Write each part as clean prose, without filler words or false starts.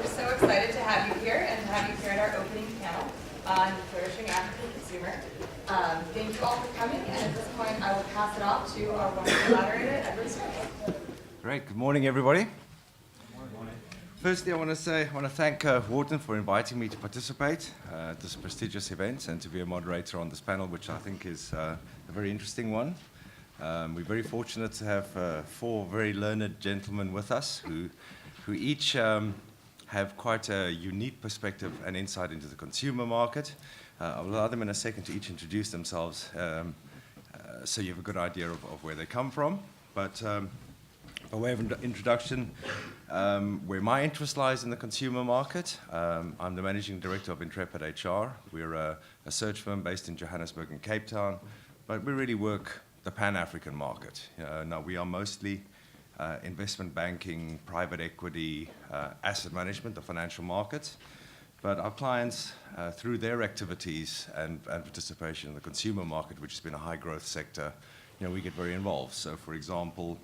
We're so excited to have you here and to have you here at our opening panel on Flourishing African Consumer. Thank you all for coming, and at this point I will pass it off to our wonderful moderator, Edward Smith. Great. Good morning, everybody. Firstly, I want to thank Wharton for inviting me to participate at this prestigious event and to be a moderator on this panel, which I think is a very interesting one. We're very fortunate to have four very learned gentlemen with us who each have quite a unique perspective and insight into the consumer market. I'll allow them in a second to each introduce themselves so you have a good idea of where they come from. But by way of introduction, where my interest lies in the consumer market, I'm the Managing Director of Intrepid HR. We're a search firm based in Johannesburg and Cape Town, but we really work the Pan-African market. Now, we are mostly investment banking, private equity, asset management, the financial markets. But our clients, through their activities and participation in the consumer market, which has been a high-growth sector, we get very involved. So, for example,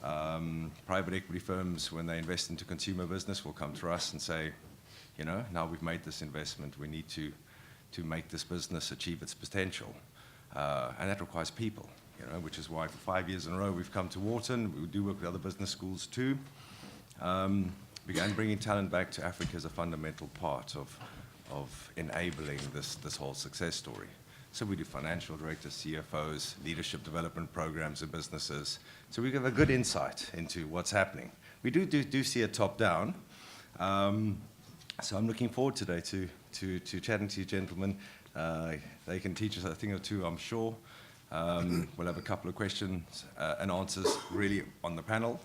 private equity firms, when they invest into consumer business, will come to us and say, now we've made this investment, we need to make this business achieve its potential. And that requires people, which is why for 5 years in a row we've come to Wharton. We do work with other business schools too. Began bringing talent back to Africa as a fundamental part of enabling this whole success story. So we do financial directors, CFOs, leadership development programs in businesses. So we give a good insight into what's happening. We do see it top down. So I'm looking forward today to chatting to you gentlemen. They can teach us a thing or two, I'm sure. We'll have a couple of questions and answers really on the panel.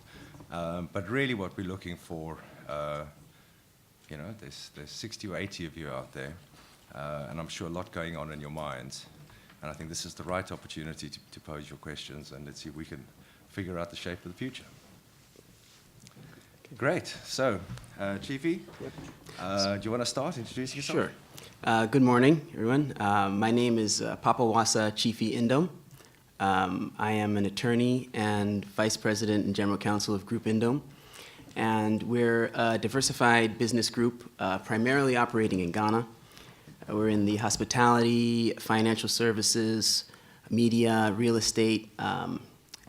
But really what we're looking for, there's 60 or 80 of you out there. And I'm sure a lot going on in your minds. And I think this is the right opportunity to pose your questions, and let's see if we can figure out the shape of the future. Great. So, Chiefy, do you want to start introducing yourself? Sure. Good morning, everyone. My name is Papawasa Chiefy Indom. I am an attorney and vice president and general counsel of Group Indom. And we're a diversified business group primarily operating in Ghana. We're in the hospitality, financial services, media, real estate,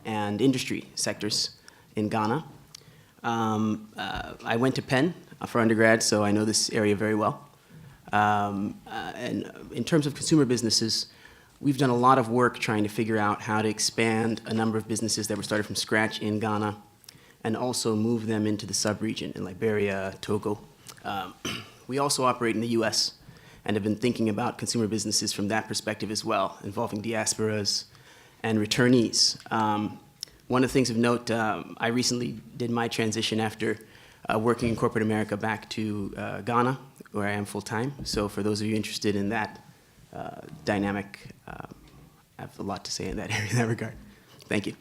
and industry sectors in Ghana. I went to Penn for undergrad, so I know this area very well. And in terms of consumer businesses, we've done a lot of work trying to figure out how to expand a number of businesses that were started from scratch in Ghana and also move them into the sub-region in Liberia, Togo. We also operate in the US and have been thinking about consumer businesses from that perspective as well, involving diasporas and returnees. One of the things of note, I recently did my transition after working in corporate America back to Ghana, where I am full-time. So for those of you interested in that dynamic, I have a lot to say in that area in that regard. Thank you.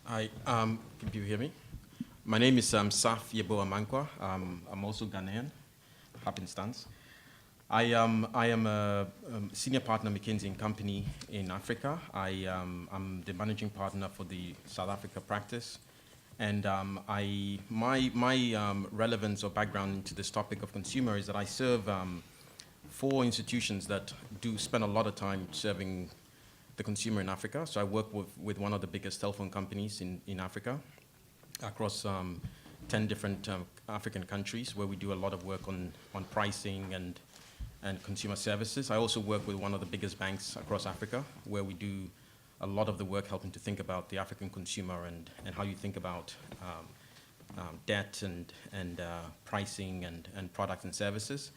Hi, can you hear me? My name is Saf Yebo Amankwa. I'm also Ghanaian, happenstance. I am a senior partner McKinsey & Company in Africa. I'm the managing partner for the South Africa practice. And my relevance or background into this topic of consumer is that I serve 4 institutions that do spend a lot of time serving the consumer in Africa. So I work with one of the biggest telephone companies in Africa across 10 different African countries where we do a lot of work on pricing and consumer services. I also work with one of the biggest banks across Africa where we do a lot of the work helping to think about the African consumer and how you think about debt and pricing and products and services.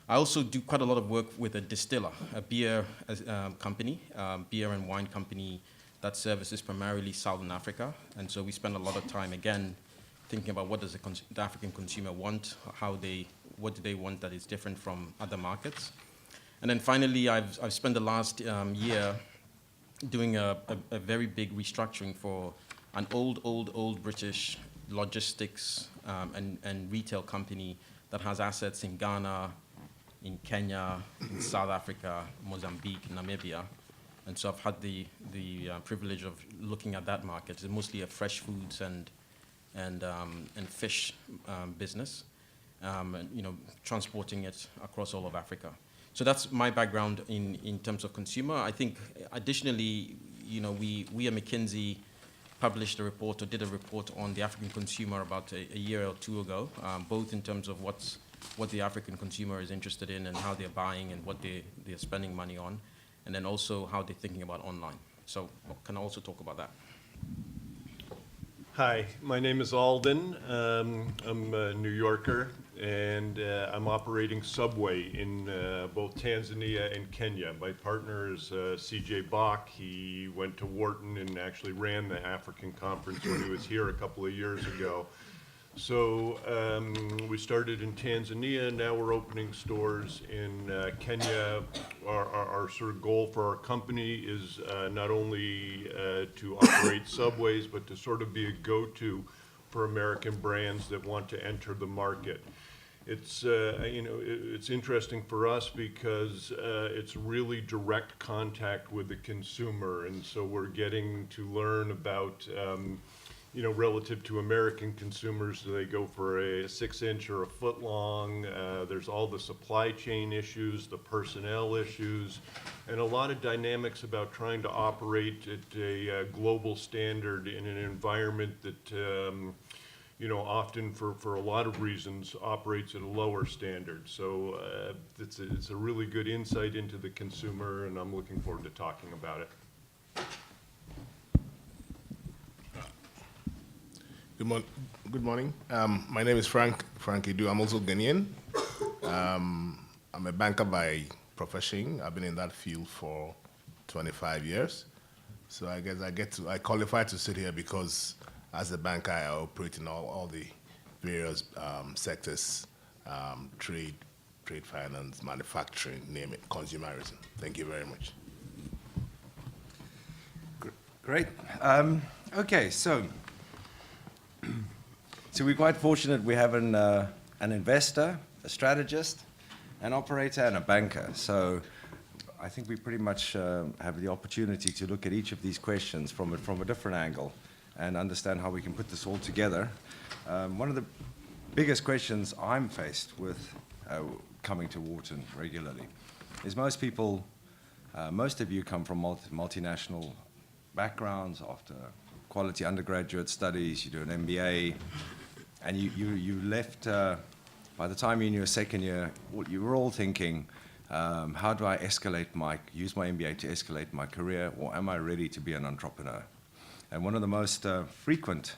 I also do quite a lot of work with a distiller, a beer company, beer and wine company that services primarily Southern Africa. And so we spend a lot of time, again, thinking about what does the African consumer want, what do they want that is different from other markets. And then finally, I've spent the last year doing a very big restructuring for an old British logistics and retail company that has assets in Ghana, in Kenya, in South Africa, Mozambique, Namibia. And so I've had the privilege of looking at that market. It's mostly a fresh foods and and fish business, and, transporting it across all of Africa. So that's my background in terms of consumer. I think additionally, we at McKinsey published a report or did a report on the African consumer about a year or two ago, both in terms of what the African consumer is interested in and how they're buying and what they're spending money on, and then also how they're thinking about online. So can I also talk about that? Hi, my name is Alden. I'm a New Yorker, and I'm operating Subway in both Tanzania and Kenya. My partner is CJ Bach. He went to Wharton and actually ran the African conference when he was here a couple of years ago. So we started in Tanzania, now we're opening stores in Kenya. Our sort of goal for our company is not only to operate Subways, but to sort of be a go-to for American brands that want to enter the market. It's it's interesting for us because it's really direct contact with the consumer, and so we're getting to learn about relative to American consumers, do they go for a 6-inch or a foot long? There's all the supply chain issues, the personnel issues, and a lot of dynamics about trying to operate at a global standard in an environment that often for a lot of reasons operates at a lower standard. So it's a really good insight into the consumer, and I'm looking forward to talking about it. Good morning. My name is Frank Idu. I'm also Ghanaian. I'm a banker by profession. I've been in that field for 25 years. So I guess I qualify to sit here because as a banker, I operate in all the various sectors, trade, finance, manufacturing, name it, consumerism. Thank you very much. Great. Okay, so we're quite fortunate. We have an investor, a strategist, an operator, and a banker. So I think we pretty much have the opportunity to look at each of these questions from a different angle and understand how we can put this all together. One of the biggest questions I'm faced with coming to Wharton regularly is most of you come from multinational backgrounds after quality undergraduate studies, you do an MBA, and you left, by the time you're in your second year, you were all thinking, how do I use my MBA to escalate my career, or am I ready to be an entrepreneur? And one of the most frequent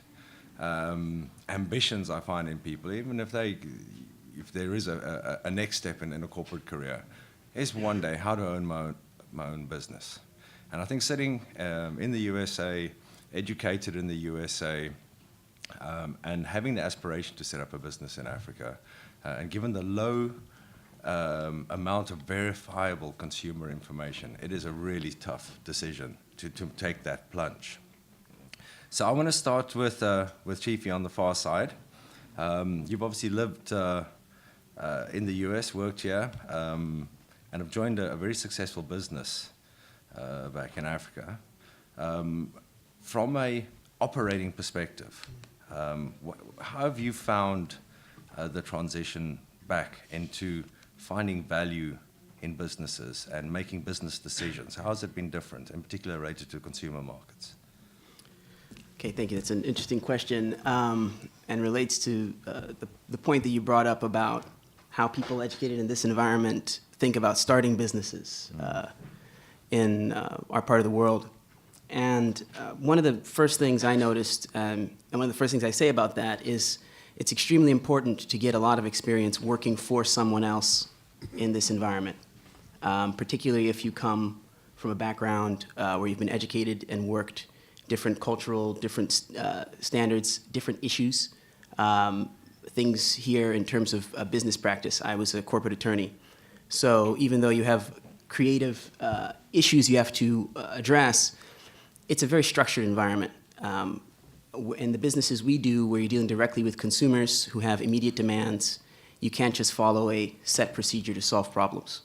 ambitions I find in people, even if there is a next step in a corporate career, is one day how to own my own business. And I think sitting in the USA, educated in the USA, and having the aspiration to set up a business in Africa, and given the low amount of verifiable consumer information, it is a really tough decision to take that plunge. So I want to start with Chiefy on the far side. You've obviously lived in the US, worked here, and have joined a very successful business back in Africa. From a operating perspective, how have you found the transition back into finding value in businesses and making business decisions? How has it been different, in particular related to consumer markets? Okay, thank you. That's an interesting question and relates to the point that you brought up about how people educated in this environment think about starting businesses in our part of the world. And one of the first things I noticed, and one of the first things I say about that is it's extremely important to get a lot of experience working for someone else in this environment, particularly if you come from a background where you've been educated and worked different cultural, different standards, different issues, things here in terms of business practice. I was a corporate attorney. So even though you have creative issues you have to address, it's a very structured environment. In the businesses we do, where you're dealing directly with consumers who have immediate demands, you can't just follow a set procedure to solve problems.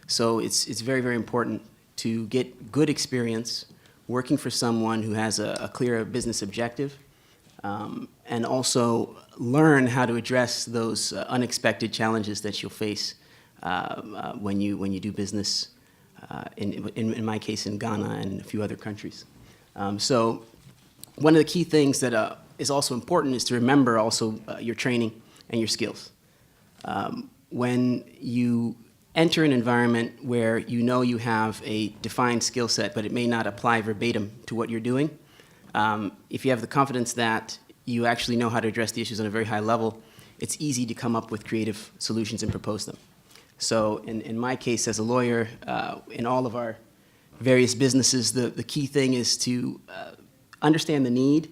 So it's very, very important to get good experience working for someone who has a clear business objective, and also learn how to address those unexpected challenges that you'll face when you do business, in my case, in Ghana and a few other countries. So one of the key things that is also important is to remember also your training and your skills. When you enter an environment where you know you have a defined skill set, but it may not apply verbatim to what you're doing, if you have the confidence that you actually know how to address the issues on a very high level, it's easy to come up with creative solutions and propose them. So in my case as a lawyer, in all of our various businesses, the key thing is to understand the need,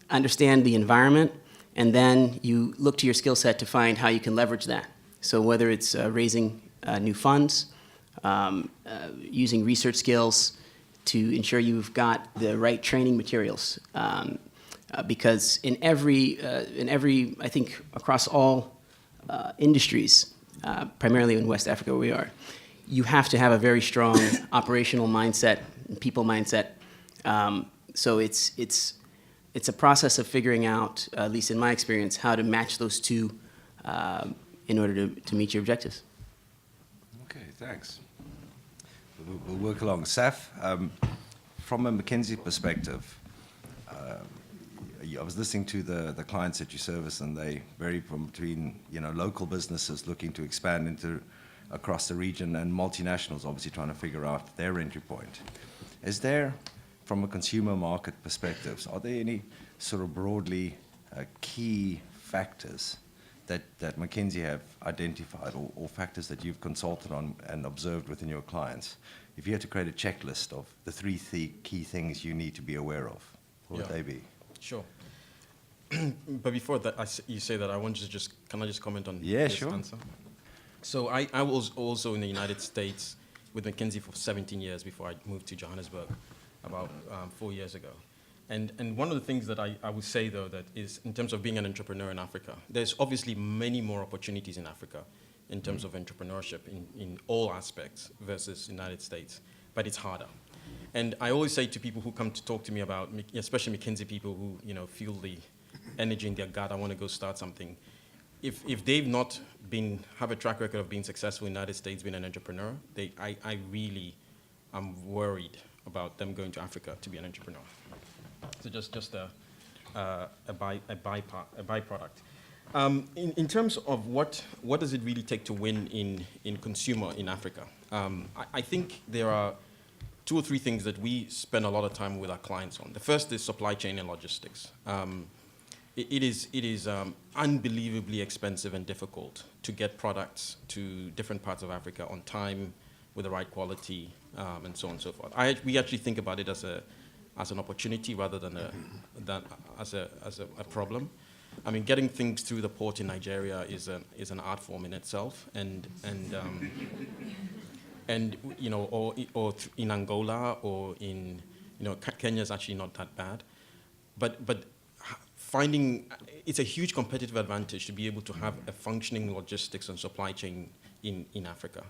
understand the environment, and then you look to your skill set to find how you can leverage that. So whether it's raising new funds, using research skills to ensure you've got the right training materials. Because in every, I think across all industries, primarily in West Africa where we are, you have to have a very strong operational mindset, people mindset. So it's a process of figuring out, at least in my experience, how to match those two in order to meet your objectives. Okay, thanks. We'll work along. Saf, from a McKinsey perspective, I was listening to the clients that you service, and they vary from between local businesses looking to expand into across the region and multinationals obviously trying to figure out their entry point. Is there, from a consumer market perspective, are there any sort of broadly key factors that McKinsey have identified or factors that you've consulted on and observed within your clients? If you had to create a checklist of the three key things you need to be aware of, what would they be? Sure. But before that, you say that, can I just comment on this answer? So I was also in the United States with McKinsey for 17 years before I moved to Johannesburg about 4 years ago. And one of the things that I would say, though, that is in terms of being an entrepreneur in Africa, there's obviously many more opportunities in Africa in terms of entrepreneurship in all aspects versus the United States, but it's harder. And I always say to people who come to talk to me about, especially McKinsey people who feel the energy in their gut, I want to go start something. If they've not have a track record of being successful in the United States, being an entrepreneur, I really am worried about them going to Africa to be an entrepreneur. So just a byproduct. In terms of what does it really take to win in consumer in Africa, I think there are 2 or 3 things that we spend a lot of time with our clients on. The first is supply chain and logistics. It is unbelievably expensive and difficult to get products to different parts of Africa on time, with the right quality, and so on and so forth. We actually think about it as an opportunity rather than as a problem. I mean, getting things through the port in Nigeria is an art form in itself, and or in Angola or in Kenya is actually not that bad, but finding it's a huge competitive advantage to be able to have a functioning logistics and supply chain in Africa,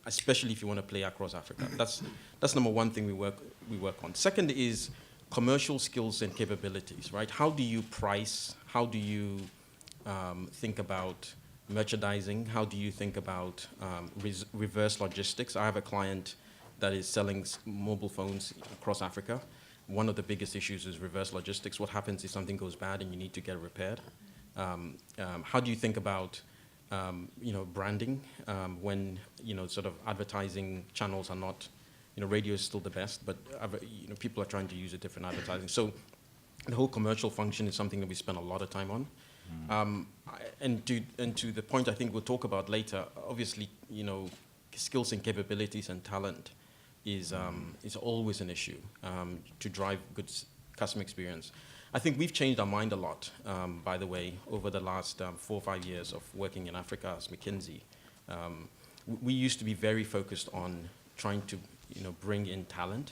especially if you want to play across Africa. That's number one thing we work on. Second is commercial skills and capabilities, right? How do you price? How do you think about merchandising? How do you think about reverse logistics? I have a client that is selling mobile phones across Africa. One of the biggest issues is reverse logistics. What happens if something goes bad and you need to get it repaired? How do you think about branding when sort of advertising channels are not, radio is still the best, but people are trying to use a different advertising. So the whole commercial function is something that we spend a lot of time on. And to the point I think we'll talk about later, obviously, skills and capabilities and talent is always an issue to drive good customer experience. I think we've changed our mind a lot, by the way, over the last 4 or 5 years of working in Africa as McKinsey. We used to be very focused on trying to bring in talent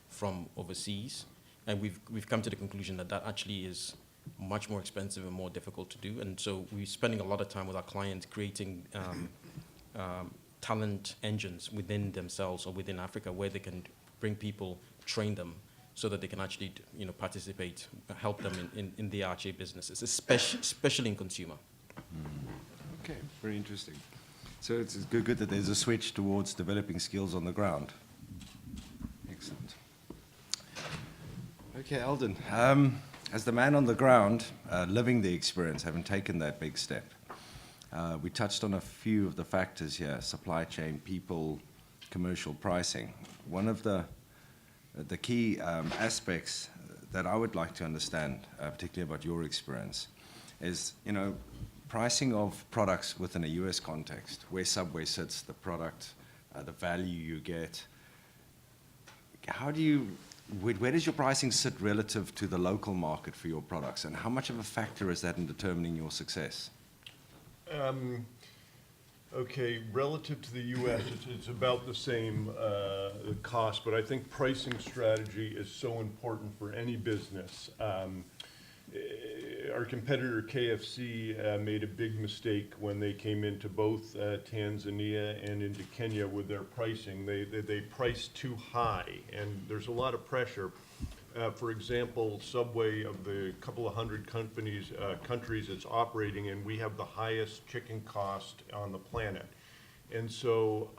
from overseas, and we've come to the conclusion that actually is much more expensive and more difficult to do. And so we're spending a lot of time with our clients creating talent engines within themselves or within Africa where they can bring people, train them, so that they can actually participate, help them in the RHA businesses, especially in consumer. Okay, very interesting. So it's good that there's a switch towards developing skills on the ground. Excellent. Okay, Alden, as the man on the ground, living the experience, having taken that big step, we touched on a few of the factors here: supply chain, people, commercial pricing. One of the key aspects that I would like to understand, particularly about your experience, is pricing of products within a U.S. context, where Subway sits, the product, the value you get. Where does your pricing sit relative to the local market for your products, and how much of a factor is that in determining your success? Okay, relative to the U.S., it's about the same cost, but I think pricing strategy is so important for any business. Our competitor KFC made a big mistake when they came into both Tanzania and into Kenya with their pricing. They priced too high, and there's a lot of pressure. For example, Subway, of the couple of hundred countries it's operating in, we have the highest chicken cost on the planet. And so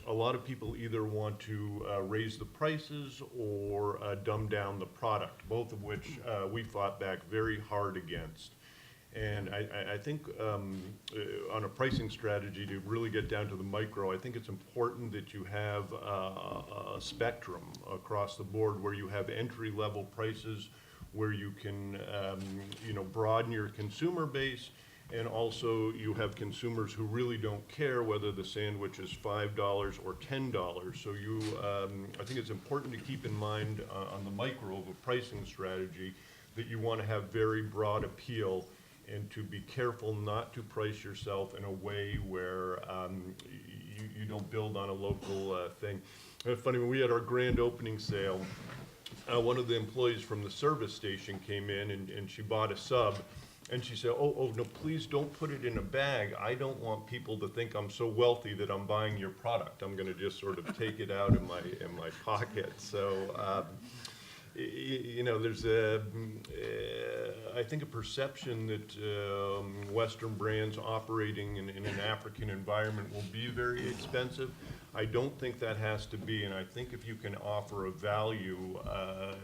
a lot of people either want to raise the prices or dumb down the product, both of which we fought back very hard against. And I think on a pricing strategy, to really get down to the micro, I think it's important that you have a spectrum across the board where you have entry-level prices, where you can broaden your consumer base, and also you have consumers who really don't care whether the sandwich is $5 or $10. So I think it's important to keep in mind on the micro of a pricing strategy that you want to have very broad appeal, and to be careful not to price yourself in a way where you don't build on a local thing. It's funny, when we had our grand opening sale, one of the employees from the service station came in and she bought a sub, and she said, oh, no, please don't put it in a bag. I don't want people to think I'm so wealthy that I'm buying your product. I'm going to just sort of take it out in my pocket. So, there's I think a perception that Western brands operating in an African environment will be very expensive. I don't think that has to be, and I think if you can offer a value,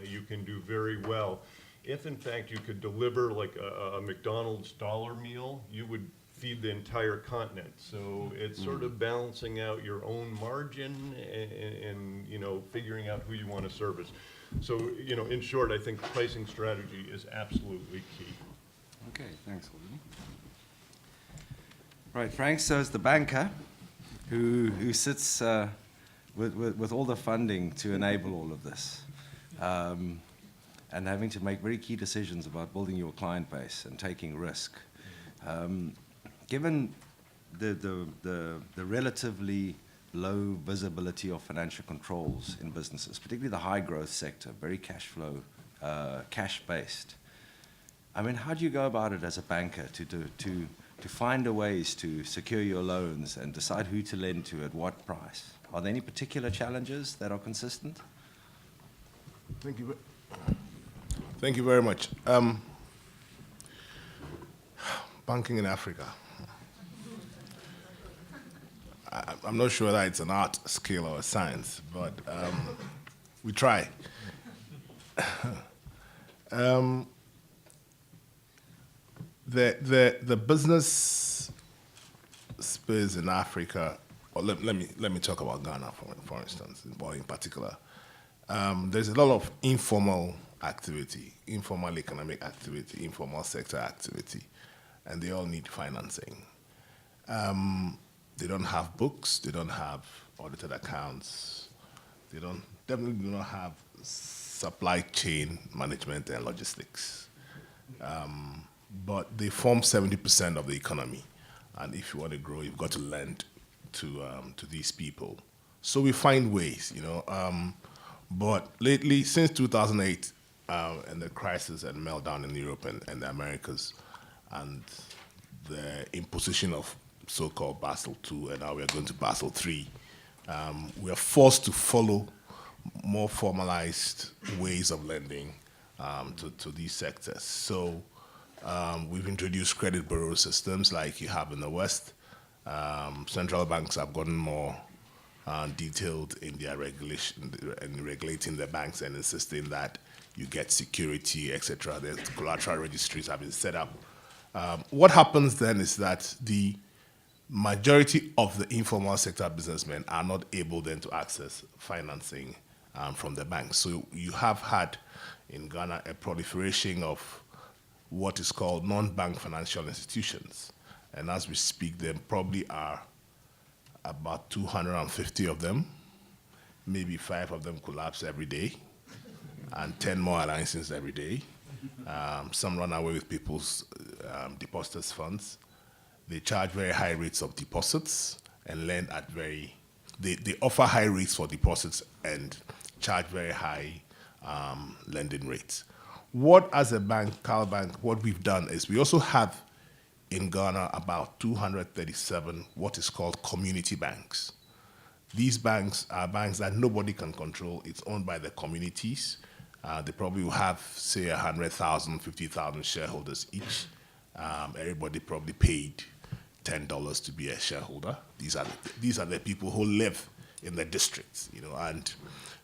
you can do very well. If in fact you could deliver like a McDonald's dollar meal, you would feed the entire continent. So it's sort of balancing out your own margin and figuring out who you want to service. So, in short, I think pricing strategy is absolutely key. Okay, thanks, Alden. Right, Frank, so as the banker who sits with all the funding to enable all of this, and having to make very key decisions about building your client base and taking risk. Given the relatively low visibility of financial controls in businesses, particularly the high growth sector, very cash flow, cash-based, I mean, how do you go about it as a banker to find a ways to secure your loans and decide who to lend to at what price? Are there any particular challenges that are consistent? Thank you very much. Banking in Africa. I'm not sure that it's an art, skill, or a science, but we try. The business space in Africa, or let me talk about Ghana for instance, or in particular. There's a lot of informal activity, informal economic activity, informal sector activity, and they all need financing. They don't have books, they don't have audited accounts, they definitely do not have supply chain management and logistics. But they form 70% of the economy, and if you want to grow, you've got to lend to these people. So we find ways, but lately, since 2008, and the crisis and meltdown in Europe and the Americas, and the imposition of so-called Basel II, and now we are going to Basel III, we are forced to follow more formalized ways of lending to these sectors. So we've introduced credit bureau systems like you have in the West. Central banks have gotten more detailed in their regulation and regulating the banks and insisting that you get security, etc. The collateral registries have been set up. What happens then is that the majority of the informal sector businessmen are not able then to access financing from the banks. So you have had in Ghana a proliferation of what is called non-bank financial institutions. And as we speak, there probably are about 250 of them. Maybe 5 of them collapse every day, and 10 more are licensed every day. Some run away with people's depositors' funds. They charge very high rates of deposits and lend at they offer high rates for deposits and charge very high lending rates. What, as a bank, Cal Bank, what we've done is we also have in Ghana about 237 what is called community banks. These banks are banks that nobody can control. It's owned by the communities. They probably will have, say, 100,000, 50,000 shareholders each. Everybody probably paid $10 to be a shareholder. These are the people who live in the districts, and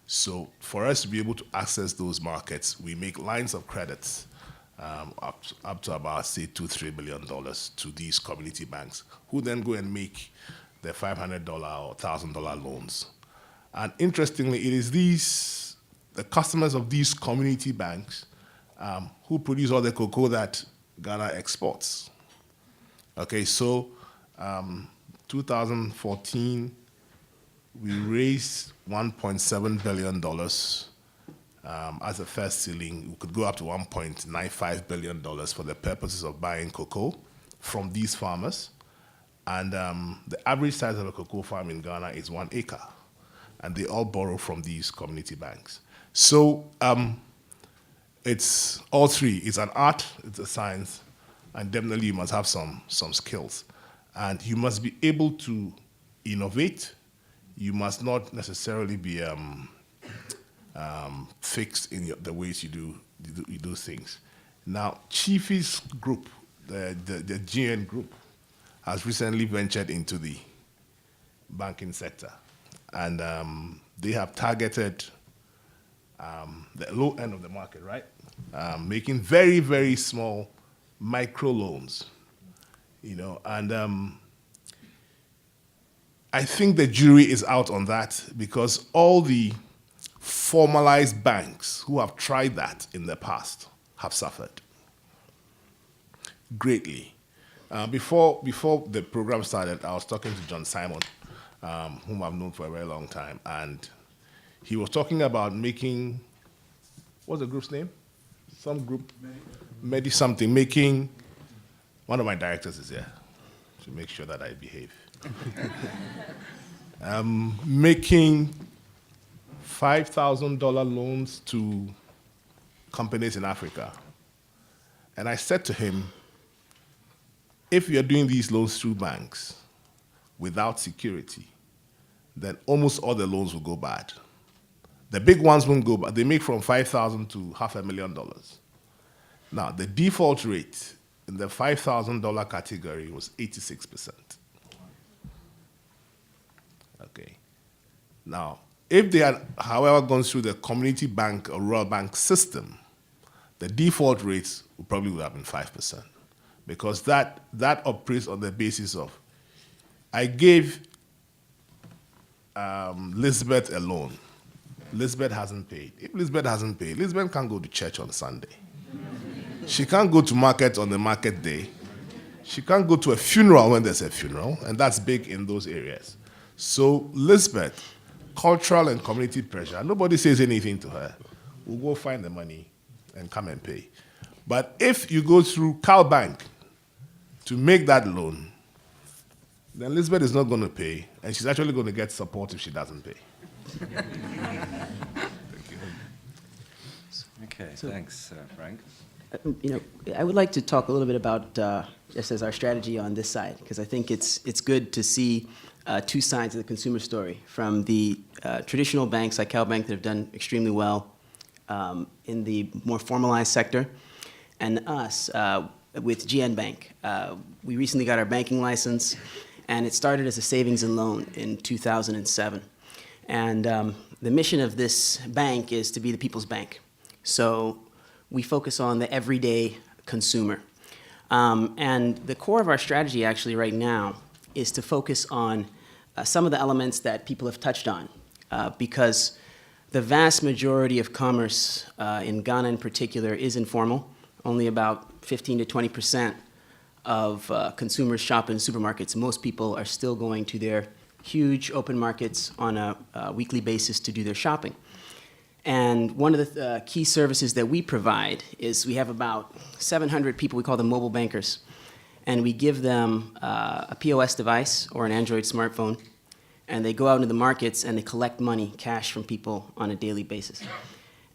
so for us to be able to access those markets, we make lines of credits up to about, say, $2-3 billion to these community banks, who then go and make their $500 or $1,000 loans. And interestingly, it is the customers of these community banks who produce all the cocoa that Ghana exports. Okay, so 2014, we raised $1.7 billion as a first ceiling. We could go up to $1.95 billion for the purposes of buying cocoa from these farmers. And the average size of a cocoa farm in Ghana is 1 acre. And they all borrow from these community banks. So it's all three. It's an art, it's a science, and definitely you must have some skills. And you must be able to innovate. You must not necessarily be fixed in the ways you do things. Now, Chiefy's group, the GN group, has recently ventured into the banking sector. And they have targeted the low end of the market, right? Making very, very small micro loans, and I think the jury is out on that because all the formalized banks who have tried that in the past have suffered greatly. Before the program started, I was talking to John Simon, whom I've known for a very long time, and he was talking about making, what's the group's name? Some group, Medi something, making, one of my directors is here to make sure that I behave. Making $5,000 loans to companies in Africa. And I said to him, if you're doing these loans through banks without security, then almost all the loans will go bad. The big ones won't go bad. They make from $5,000 to $500,000. Now, the default rate in the $5,000 category was 86%. Okay. Now, if they had, however, gone through the community bank or rural bank system, the default rates would probably have been 5%, because that operates on the basis of, I gave Lisbeth a loan. Lisbeth hasn't paid. If Lisbeth hasn't paid, Lisbeth can't go to church on Sunday. She can't go to market on the market day. She can't go to a funeral when there's a funeral, and that's big in those areas. So Lisbeth, cultural and community pressure, nobody says anything to her. We'll go find the money and come and pay. But if you go through Cal Bank to make that loan, then Lisbeth is not going to pay, and she's actually going to get support if she doesn't pay. Okay, thanks, Frank. I would like to talk a little bit about just as our strategy on this side, because I think it's good to see two sides of the consumer story, from the traditional banks like Cal Bank that have done extremely well in the more formalized sector, and us with GN Bank. We recently got our banking license, and it started as a savings and loan in 2007. And the mission of this bank is to be the people's bank. So we focus on the everyday consumer. And the core of our strategy actually right now is to focus on some of the elements that people have touched on, because the vast majority of commerce in Ghana in particular is informal. Only about 15 to 20% of consumers shop in supermarkets. Most people are still going to their huge open markets on a weekly basis to do their shopping. And one of the key services that we provide is we have about 700 people, we call them mobile bankers, and we give them a POS device or an Android smartphone, and they go out into the markets and they collect money, cash from people on a daily basis.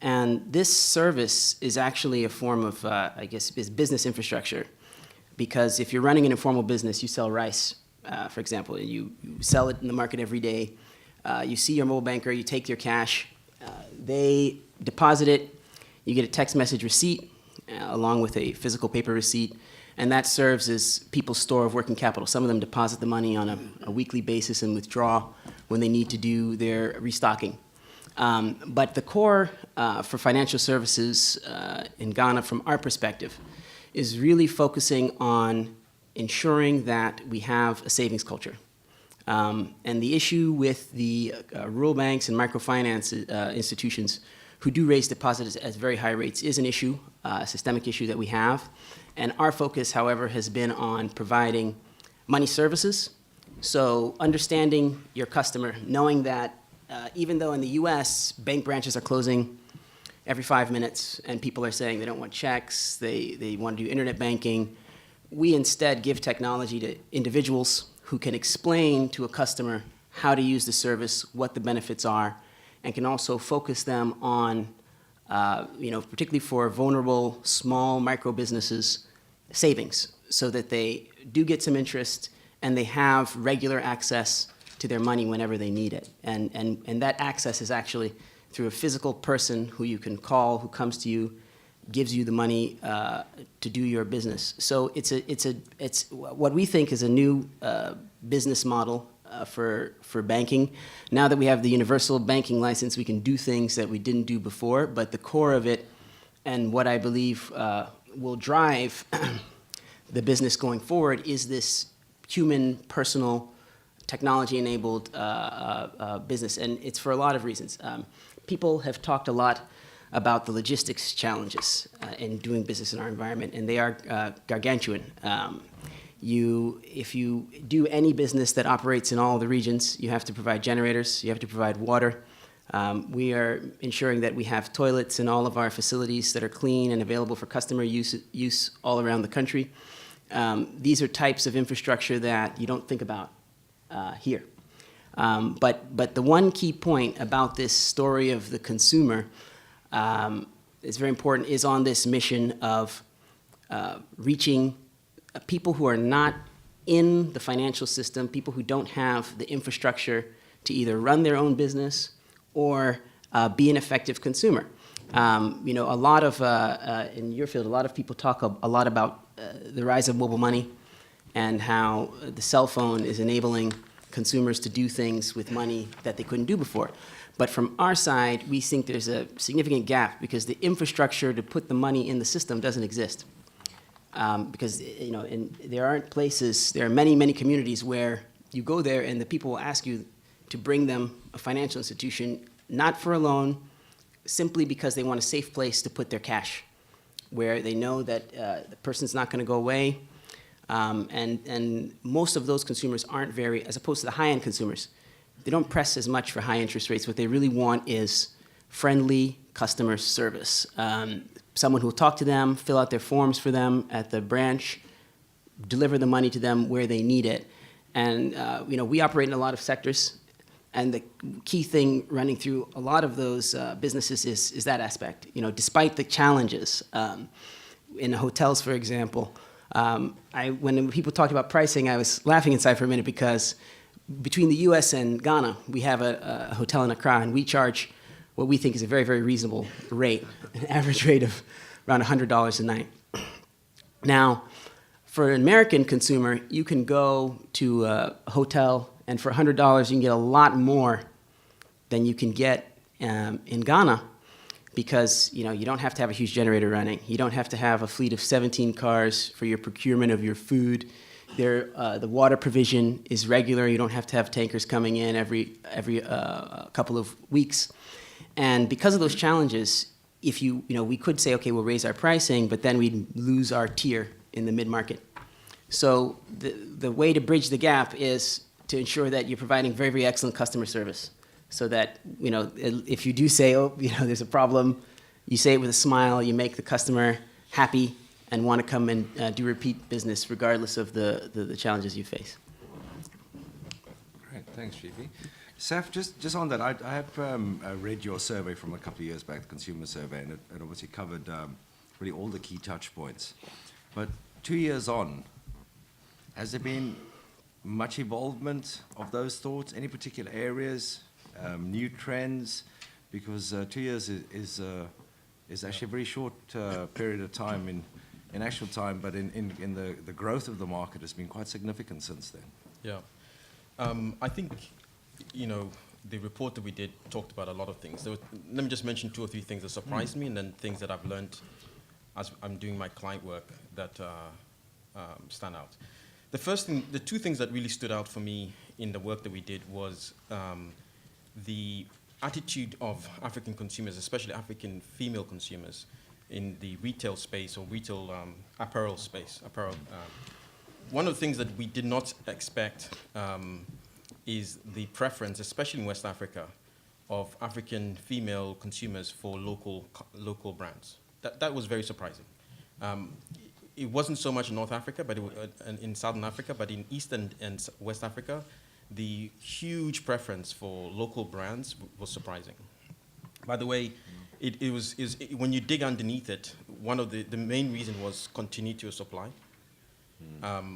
And this service is actually a form of, I guess, is business infrastructure, because if you're running an informal business, you sell rice, for example, and you sell it in the market every day. You see your mobile banker, you take your cash, they deposit it, you get a text message receipt along with a physical paper receipt, and that serves as people's store of working capital. Some of them deposit the money on a weekly basis and withdraw when they need to do their restocking. But the core for financial services in Ghana, from our perspective, is really focusing on ensuring that we have a savings culture. And the issue with the rural banks and microfinance institutions who do raise deposits at very high rates is an issue, a systemic issue that we have. And our focus, however, has been on providing money services. So understanding your customer, knowing that even though in the US, bank branches are closing every 5 minutes and people are saying they don't want checks, they want to do internet banking, we instead give technology to individuals who can explain to a customer how to use the service, what the benefits are, and can also focus them on, particularly for vulnerable, small micro businesses, savings, so that they do get some interest and they have regular access to their money whenever they need it. And that access is actually through a physical person who you can call, who comes to you, gives you the money to do your business. So it's what we think is a new business model for banking. Now that we have the universal banking license, we can do things that we didn't do before, but the core of it, and what I believe will drive the business going forward, is this human, personal, technology-enabled business, and it's for a lot of reasons. People have talked a lot about the logistics challenges in doing business in our environment, and they are gargantuan. If you do any business that operates in all the regions, you have to provide generators, you have to provide water. We are ensuring that we have toilets in all of our facilities that are clean and available for customer use all around the country. These are types of infrastructure that you don't think about here. But the one key point about this story of the consumer is very important, is on this mission of reaching people who are not in the financial system, people who don't have the infrastructure to either run their own business or be an effective consumer. A lot of, in your field, a lot of people talk a lot about the rise of mobile money and how the cell phone is enabling consumers to do things with money that they couldn't do before. But from our side, we think there's a significant gap because the infrastructure to put the money in the system doesn't exist. Because there aren't places, there are many, many communities where you go there and the people will ask you to bring them a financial institution, not for a loan, simply because they want a safe place to put their cash, where they know that the person's not going to go away. And most of those consumers aren't very, as opposed to the high-end consumers, they don't press as much for high interest rates. What they really want is friendly customer service. Someone who will talk to them, fill out their forms for them at the branch, deliver the money to them where they need it. And we operate in a lot of sectors, and the key thing running through a lot of those businesses is that aspect. Despite the challenges in hotels, for example, when people talked about pricing, I was laughing inside for a minute because between the U.S. and Ghana, we have a hotel in Accra, and we charge what we think is a very, very reasonable rate, an average rate of around $100 a night. Now, for an American consumer, you can go to a hotel, and for $100, you can get a lot more than you can get in Ghana, because you don't have to have a huge generator running. You don't have to have a fleet of 17 cars for your procurement of your food. The water provision is regular. You don't have to have tankers coming in every couple of weeks. And because of those challenges, we could say, okay, we'll raise our pricing, but then we'd lose our tier in the mid-market. So the way to bridge the gap is to ensure that you're providing very, very excellent customer service, so that if you do say, there's a problem, you say it with a smile, you make the customer happy and want to come and do repeat business regardless of the challenges you face. Great, thanks, Chiefy. Saf, just on that, I have read your survey from a couple of years back, the consumer survey, and it obviously covered really all the key touch points. But 2 years on, has there been much involvement of those thoughts? Any particular areas, new trends? Because 2 years is actually a very short period of time in actual time, but in the growth of the market has been quite significant since then. Yeah. I think, the report that we did talked about a lot of things. Let me just mention 2 or 3 things that surprised me, and then things that I've learned as I'm doing my client work that stand out. The 2 things that really stood out for me in the work that we did was the attitude of African consumers, especially African female consumers, in the retail space or retail apparel space. One of the things that we did not expect is the preference, especially in West Africa, of African female consumers for local brands. That was very surprising. It wasn't so much in North Africa, but in Southern Africa, but in East and West Africa, the huge preference for local brands was surprising. By the way, when you dig underneath it, one of the main reason was continuity of supply,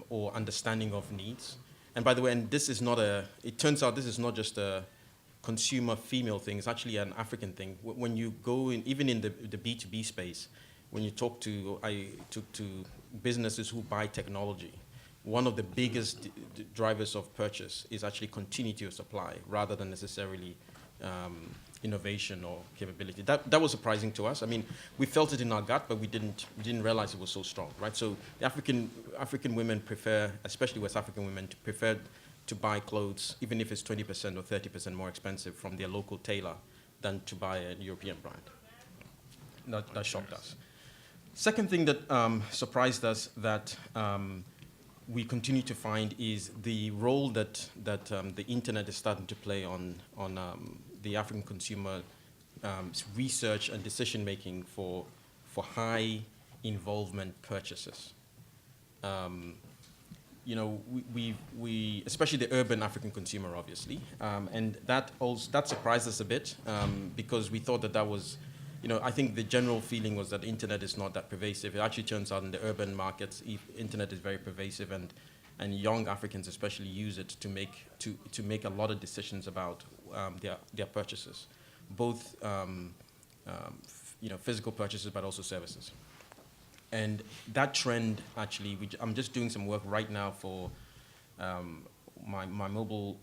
or understanding of needs. And by the way, it turns out this is not just a consumer female thing, it's actually an African thing. When you go in, even in the B2B space, when you talk to businesses who buy technology, one of the biggest drivers of purchase is actually continuity of supply rather than necessarily innovation or capability. That was surprising to us. I mean, we felt it in our gut, but we didn't realize it was so strong, right? So the African women prefer, especially West African women, prefer to buy clothes, even if it's 20% or 30% more expensive from their local tailor than to buy a European brand. That shocked us. Second thing that surprised us that we continue to find is the role that the internet is starting to play on the African consumer research and decision making for high involvement purchases. We especially the urban African consumer, obviously, and that surprised us a bit because we thought that was. I think the general feeling was that the internet is not that pervasive. It actually turns out in the urban markets, internet is very pervasive, and young Africans especially use it to make a lot of decisions about their purchases, both physical purchases but also services. And that trend actually, I'm just doing some work right now for my mobile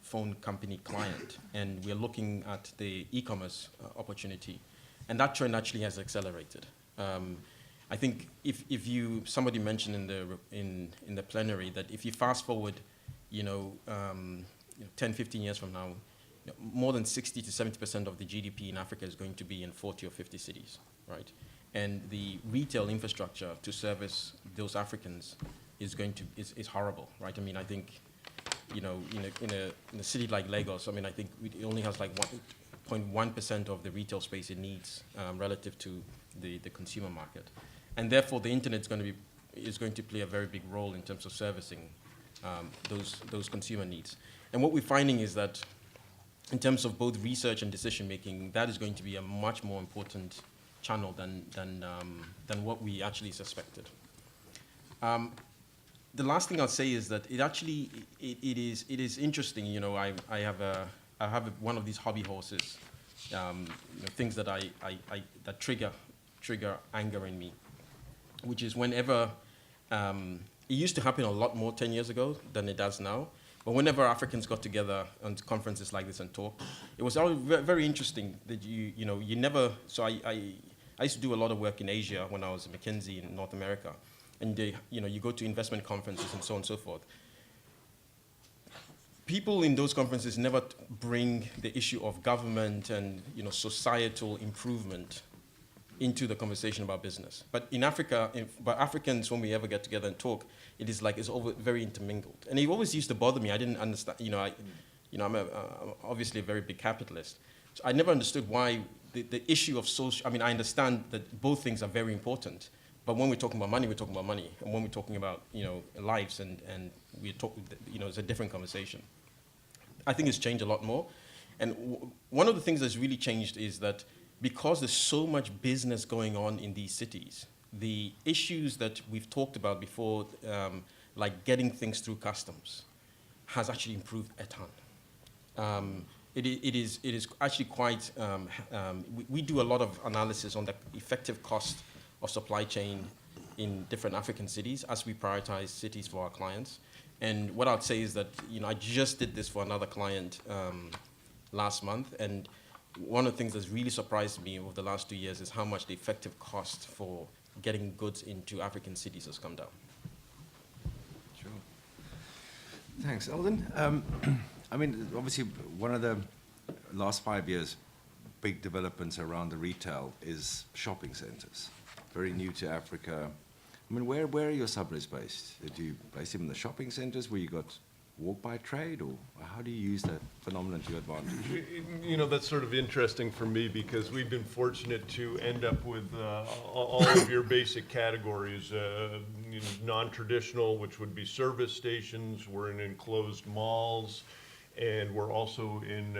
phone company client, and we're looking at the e-commerce opportunity. And that trend actually has accelerated. I think if somebody mentioned in the plenary that if you fast forward, 10, 15 years from now, more than 60 to 70% of the GDP in Africa is going to be in 40 or 50 cities, right? And the retail infrastructure to service those Africans is horrible, right? I mean, I think, in a city like Lagos, I mean, I think it only has like 0.1% of the retail space it needs relative to the consumer market, and therefore the internet is going to play a very big role in terms of servicing those consumer needs. And what we're finding is that in terms of both research and decision making, that is going to be a much more important channel than what we actually suspected. the last thing I'll say is that it actually it is interesting. You know, I have one of these hobby horses. You know, things that that trigger anger in me, which is whenever it used to happen a lot more 10 years ago than it does now. But whenever Africans got together on conferences like this and talked, it was always very interesting that you know you never. So I used to do a lot of work in Asia when I was at McKinsey in North America, and you know you go to investment conferences and so on and so forth. People in those conferences never bring the issue of government and societal improvement into the conversation about business. But in Africa, but Africans, when we ever get together and talk, it's very intermingled. And it always used to bother me. I didn't understand. I'm obviously a very big capitalist. So I never understood why the issue of social. I mean, I understand that both things are very important. But when we're talking about money, we're talking about money. And when we're talking about lives and we talk, it's a different conversation. I think it's changed a lot more. And one of the things that's really changed is that because there's so much business going on in these cities, the issues that we've talked about before, like getting things through customs, has actually improved a ton. It is actually quite, we do a lot of analysis on the effective cost of supply chain in different African cities as we prioritize cities for our clients. And what I'd say is that, I just did this for another client last month, and one of the things that's really surprised me over the last 2 years is how much the effective cost for getting goods into African cities has come down. Sure. Thanks, Eldon. I mean, obviously, one of the last 5 years, big developments around the retail is shopping centers. Very new to Africa. I mean, where are your suburbs based? Do you base them in the shopping centers where you got walk by trade, or how do you use that phenomenon to your advantage? That's sort of interesting for me because we've been fortunate to end up with all of your basic categories. Non-traditional, which would be service stations. We're in enclosed malls, and we're also in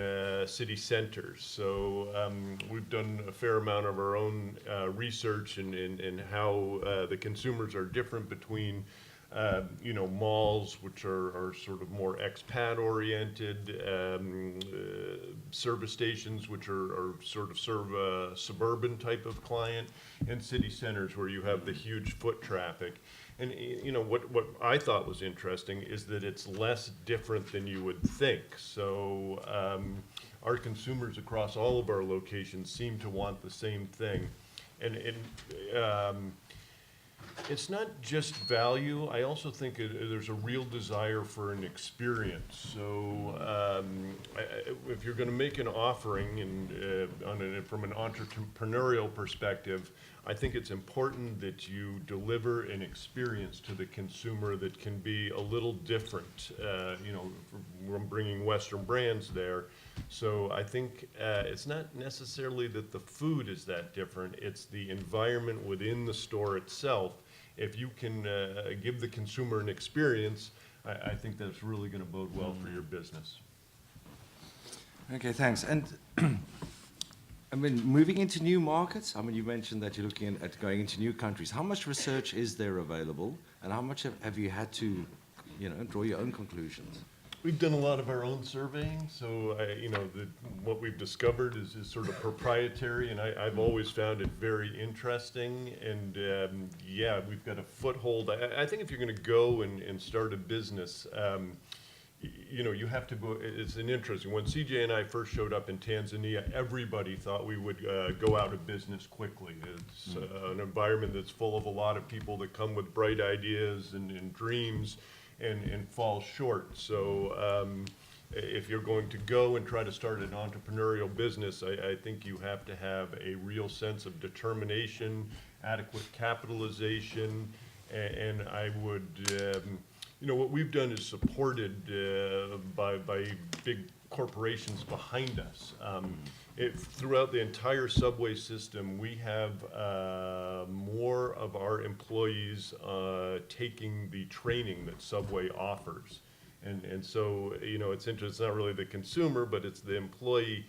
city centers. So we've done a fair amount of our own research in how the consumers are different between malls, which are sort of more expat-oriented, service stations, which are sort of serve a suburban type of client, and city centers where you have the huge foot traffic. And what I thought was interesting is that it's less different than you would think. So our consumers across all of our locations seem to want the same thing, and it's not just value. I also think there's a real desire for an experience. So if you're going to make an offering from an entrepreneurial perspective, I think it's important that you deliver an experience to the consumer that can be a little different. From bringing Western brands there. So I think it's not necessarily that the food is that different. It's the environment within the store itself. If you can give the consumer an experience, I think that's really going to bode well for your business. Okay, thanks. And I mean, moving into new markets, I mean, you mentioned that you're looking at going into new countries. How much research is there available, and how much have you had to, draw your own conclusions? We've done a lot of our own surveying, so what we've discovered is sort of proprietary, and I've always found it very interesting. And we've got a foothold. I think if you're going to go and start a business, you have to go. It's an interesting. When CJ and I first showed up in Tanzania, everybody thought we would go out of business quickly. It's an environment that's full of a lot of people that come with bright ideas and dreams. And fall short. So if you're going to go and try to start an entrepreneurial business, I think you have to have a real sense of determination, adequate capitalization, and I would, what we've done is supported by big corporations behind us. Throughout the entire subway system, we have more of our employees taking the training that Subway offers. And so, it's interesting, it's not really the consumer, but it's the employee.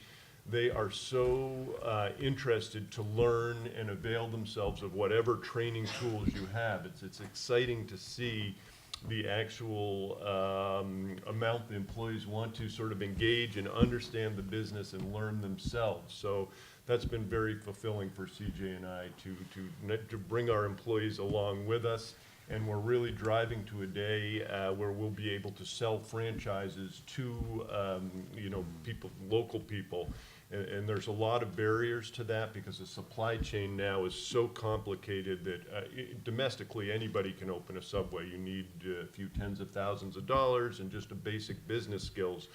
They are so interested to learn and avail themselves of whatever training tools you have. It's exciting to see the actual amount the employees want to sort of engage and understand the business and learn themselves. So that's been very fulfilling for CJ and I to bring our employees along with us. And we're really driving to a day where we'll be able to sell franchises to, people, local people. And there's a lot of barriers to that because the supply chain now is so complicated that domestically anybody can open a Subway. You need a few tens of thousands of dollars and just a basic business skills.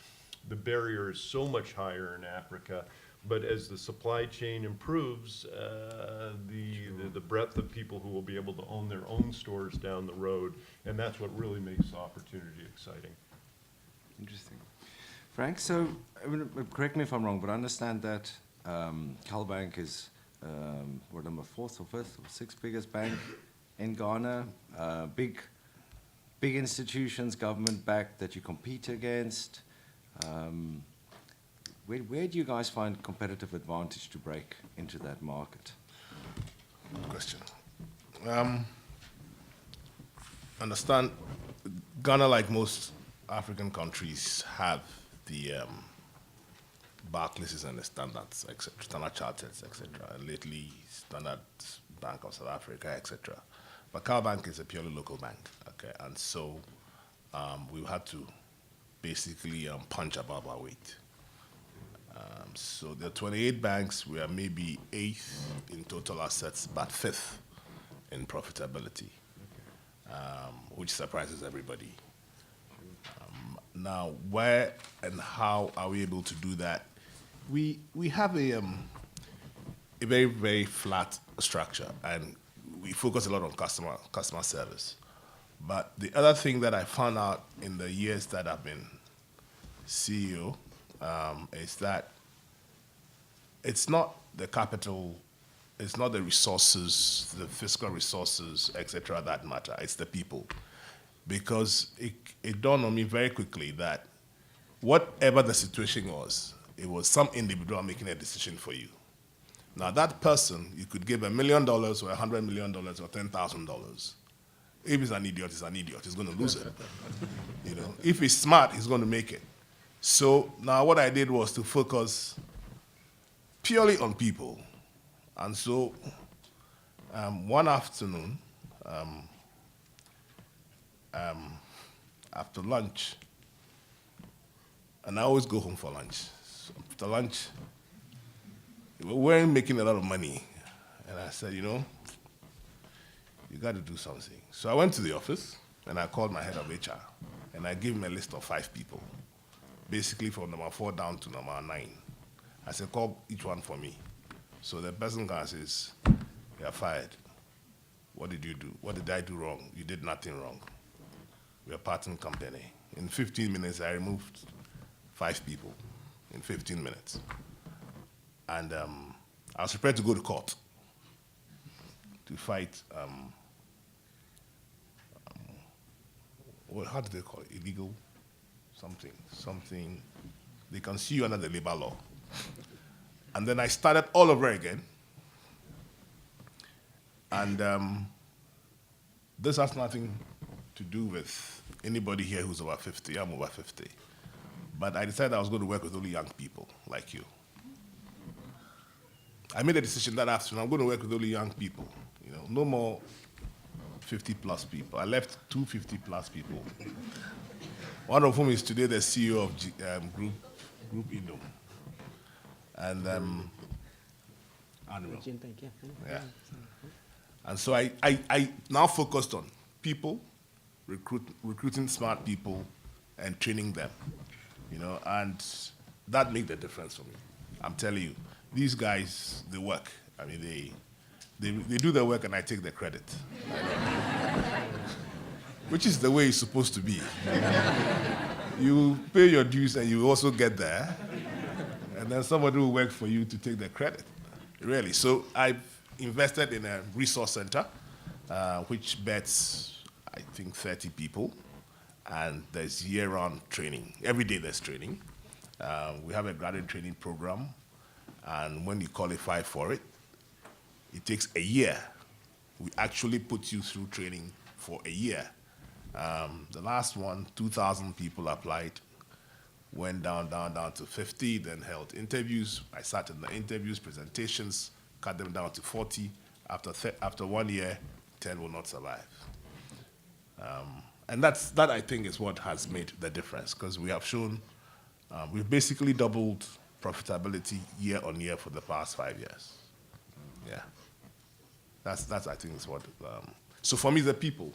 The barrier is so much higher in Africa. But as the supply chain improves, the breadth of people who will be able to own their own stores down the road, and that's what really makes the opportunity exciting. Interesting. Frank, so correct me if I'm wrong, but I understand that CalBank is what, number 4th or 5th or 6th biggest bank in Ghana. Big institutions, government-backed, that you compete against. Where do you guys find competitive advantage to break into that market? Good question. Understand, Ghana, like most African countries, have the Barclays and the Standards, etc., Standard Chartered, etc. Lately, Standard Bank of South Africa, etc. But CalBank is a purely local bank, okay, and so we had to basically punch above our weight. So there are 28 banks. We are maybe 8th in total assets, but 5th in profitability, which surprises everybody. Now, where and how are we able to do that? We have a very, very flat structure, and we focus a lot on customer service. But the other thing that I found out in the years that I've been CEO is that it's not the capital, it's not the resources, the fiscal resources, etc., that matter. It's the people. Because it dawned on me very quickly that whatever the situation was, it was some individual making a decision for you. Now that person, you could give $1 million or $100 million or $10,000. If he's an idiot, he's an idiot. He's going to lose it. If he's smart, he's going to make it. So now what I did was to focus purely on people. And so one afternoon, after lunch, and I always go home for lunch. So after lunch, we weren't making a lot of money. And I said, you got to do something. So I went to the office, and I called my head of HR, and I gave him a list of 5 people, basically from number 4 down to number 9. I said, call each one for me. So the person says, you're fired. What did you do? What did I do wrong? You did nothing wrong. We're a parting company. In 15 minutes, I removed 5 people in 15 minutes. And I was prepared to go to court to fight, how do they call it? Illegal something. They can sue you under the labor law. And then I started all over again. And this has nothing to do with anybody here who's over 50. I'm over 50. But I decided I was going to work with only young people like you. I made a decision that afternoon. I'm going to work with only young people. No more 50-plus people. I left 250-plus people. One of whom is today the CEO of Group Indo. And Animal. Yeah. And so I now focused on people, recruiting smart people, and training them. And that made the difference for me. I'm telling you, these guys, they work. I mean, they do their work and I take the credit. Which is the way it's supposed to be. You pay your dues and you also get there. And then somebody will work for you to take the credit. Really. So I've invested in a resource center, which bets, I think, 30 people. And there's year-round training. Every day there's training. We have a graduate training program. And when you qualify for it, it takes a year. We actually put you through training for a year. The last one, 2,000 people applied, went down to 50, then held interviews. I sat in the interviews, presentations, cut them down to 40. After 1 year, 10 will not survive. And that I think is what has made the difference, because we have shown, we've basically doubled profitability year on year for the past 5 years. Yeah. That's I think is what, so for me, the people,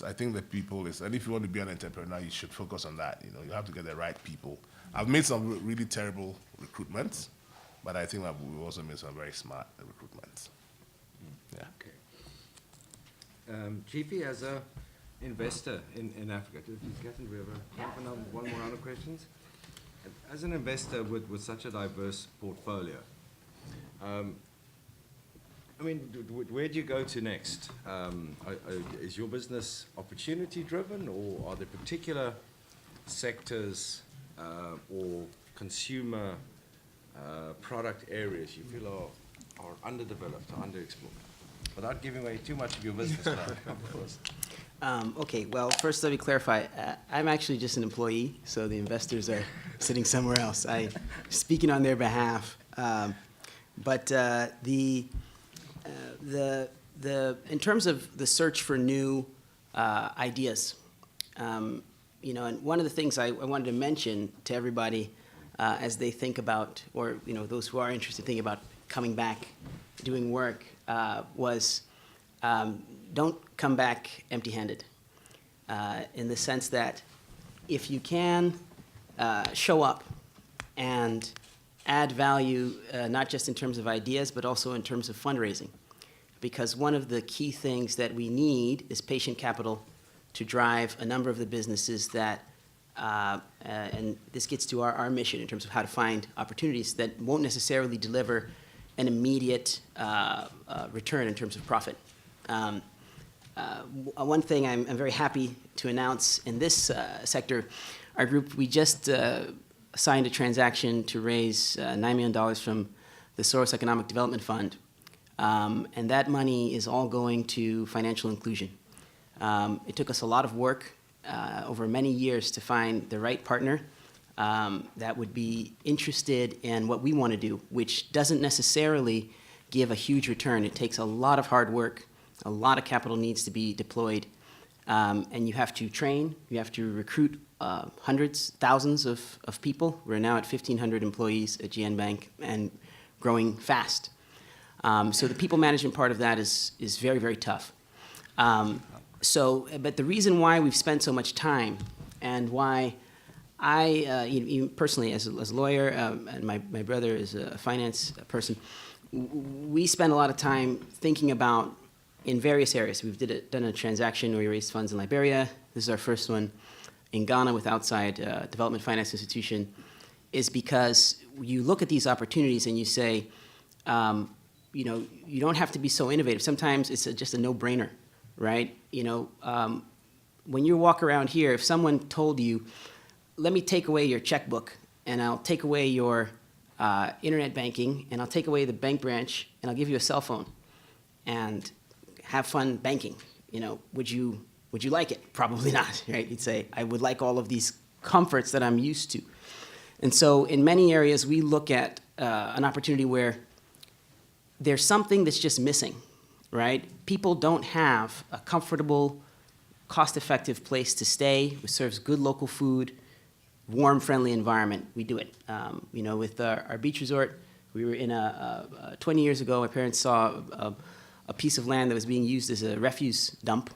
I think the people is, and if you want to be an entrepreneur, you should focus on that. You know, you have to get the right people. I've made some really terrible recruitments, but I think that we've also made some very smart recruitments. Yeah. Okay. GP, as an investor in Africa, Catherine, we have one more round of questions. As an investor with such a diverse portfolio, I mean, where do you go to next? Is your business opportunity driven, or are there particular sectors or consumer product areas you feel are underdeveloped or underexplored? Without giving away too much of your business plan, of course. Okay, well, first let me clarify. I'm actually just an employee, so the investors are sitting somewhere else. I'm speaking on their behalf. But in terms of the search for new ideas, you know, and one of the things I wanted to mention to everybody as they think about, or you know, those who are interested in thinking about coming back, doing work, was don't come back empty-handed. In the sense that if you can show up and add value, not just in terms of ideas, but also in terms of fundraising. Because one of the key things that we need is patient capital to drive a number of the businesses that, and this gets to our mission in terms of how to find opportunities that won't necessarily deliver an immediate return in terms of profit. One thing I'm very happy to announce in this sector, our group, we just signed a transaction to raise $9 million from the Soros Economic Development Fund. And that money is all going to financial inclusion. It took us a lot of work over many years to find the right partner that would be interested in what we want to do, which doesn't necessarily give a huge return. It takes a lot of hard work. A lot of capital needs to be deployed. And you have to train. You have to recruit hundreds, thousands of people. We're now at 1,500 employees at GN Bank and growing fast. So the people management part of that is very, very tough. But the reason why we've spent so much time and why even personally as a lawyer, and my brother is a finance person, we spend a lot of time thinking about in various areas. We've done a transaction where we raised funds in Liberia. This is our first one in Ghana with outside development finance institution, is because you look at these opportunities and you say, you know, you don't have to be so innovative. Sometimes it's just a no-brainer, right? You know, when you walk around here, if someone told you, let me take away your checkbook and I'll take away your internet banking and I'll take away the bank branch and I'll give you a cell phone and have fun banking, you know, would you like it? Probably not, right? You'd say, I would like all of these comforts that I'm used to. And so in many areas, we look at an opportunity where there's something that's just missing, right? People don't have a comfortable, cost-effective place to stay, which serves good local food, warm, friendly environment. We do it. You know, with our beach resort, we were in 20 years ago, my parents saw a piece of land that was being used as a refuse dump.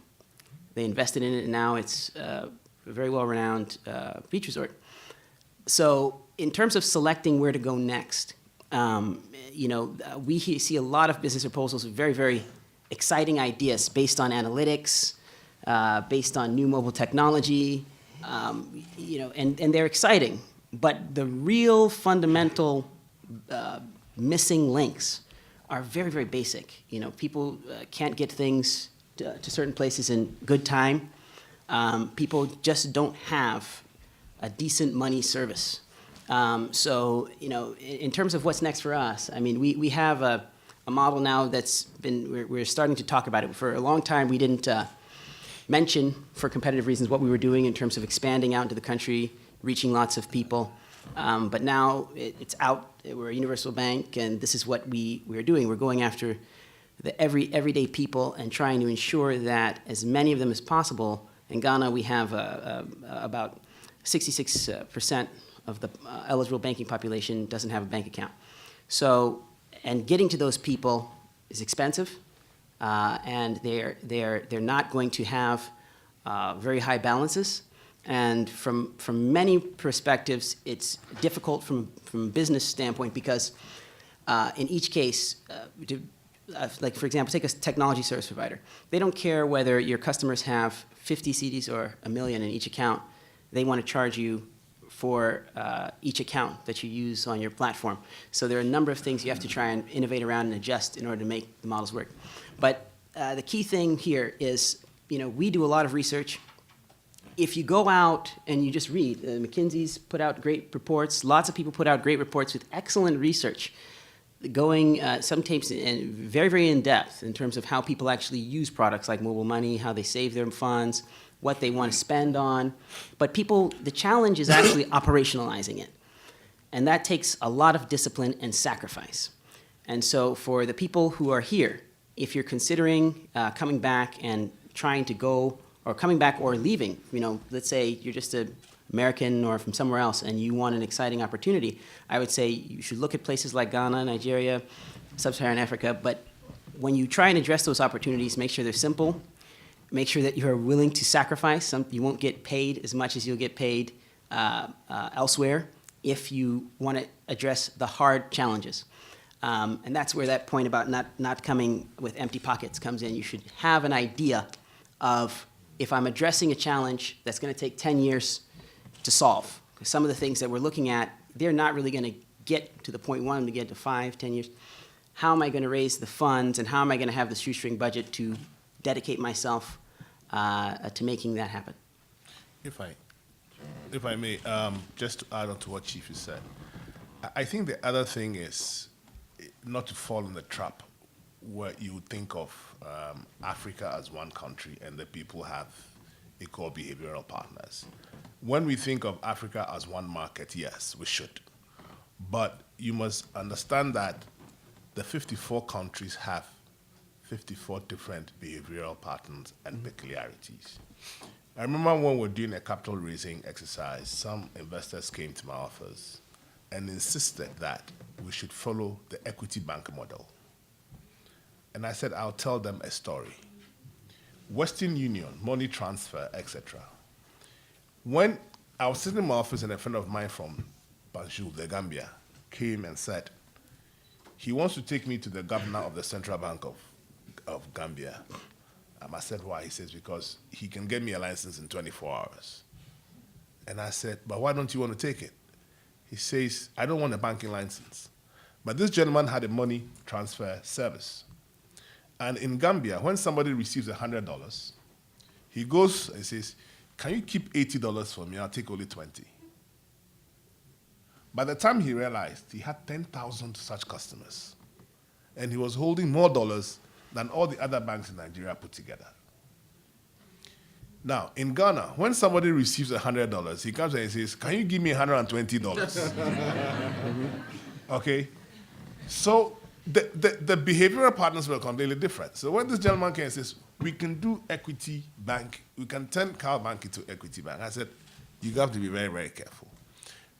They invested in it, and now it's a very well-renowned beach resort. So in terms of selecting where to go next, you know, we see a lot of business proposals with very, very exciting ideas based on analytics, based on new mobile technology, you know, and they're exciting. But the real fundamental missing links are very, very basic. You know, people can't get things to certain places in good time. People just don't have a decent money service. So, you know, in terms of what's next for us, I mean, we have a model now that's been, we're starting to talk about it. For a long time, we didn't mention, for competitive reasons, what we were doing in terms of expanding out into the country, reaching lots of people. But now it's out. We're a universal bank, and this is what we're doing. We're going after the everyday people and trying to ensure that as many of them as possible. In Ghana, we have about 66% of the eligible banking population doesn't have a bank account. So, and getting to those people is expensive, and they're not going to have very high balances. And from many perspectives, it's difficult from a business standpoint because in each case, like for example, take a technology service provider. They don't care whether your customers have 50 CDs or 1 million in each account. They want to charge you for each account that you use on your platform. So there are a number of things you have to try and innovate around and adjust in order to make the models work. But the key thing here is, we do a lot of research. If you go out and you just read, McKinsey's put out great reports, lots of people put out great reports with excellent research, going some tapes in very, very in-depth in terms of how people actually use products like mobile money, how they save their funds, what they want to spend on. But the challenge is actually operationalizing it. And that takes a lot of discipline and sacrifice. And so for the people who are here, if you're considering coming back and trying to go, or coming back or leaving, let's say you're just an American or from somewhere else and you want an exciting opportunity, I would say you should look at places like Ghana, Nigeria, Sub-Saharan Africa. But when you try and address those opportunities, make sure they're simple, make sure that you're willing to sacrifice. You won't get paid as much as you'll get paid elsewhere if you want to address the hard challenges. And that's where that point about not coming with empty pockets comes in. You should have an idea of, if I'm addressing a challenge that's going to take 10 years to solve, because some of the things that we're looking at, they're not really going to get to the point one to get to 5, 10 years. How am I going to raise the funds, and how am I going to have the shoestring budget to dedicate myself to making that happen? If I may, just to add on to what Chief has said, I think the other thing is not to fall in the trap where you think of Africa as one country and the people have equal behavioral partners. When we think of Africa as one market, yes, we should. But you must understand that the 54 countries have 54 different behavioral patterns and peculiarities. I remember when we were doing a capital raising exercise, some investors came to my office and insisted that we should follow the equity bank model. And I said, I'll tell them a story. Western Union, money transfer, etc. When I was sitting in my office and a friend of mine from Banjul, the Gambia, came and said, he wants to take me to the governor of the Central Bank of Gambia. I said, why? He says, because he can get me a license in 24 hours. And I said, but why don't you want to take it? He says, I don't want a banking license. But this gentleman had a money transfer service. And in Gambia, when somebody receives $100, he goes and says, can you keep $80 for me? I'll take only 20. By the time he realized, he had 10,000 such customers. And he was holding more dollars than all the other banks in Nigeria put together. Now, in Ghana, when somebody receives $100, he comes and he says, can you give me $120? Okay? So the behavioral partners were completely different. So when this gentleman came and says, we can do equity bank, we can turn car bank into equity bank, I said, you have to be very, very careful.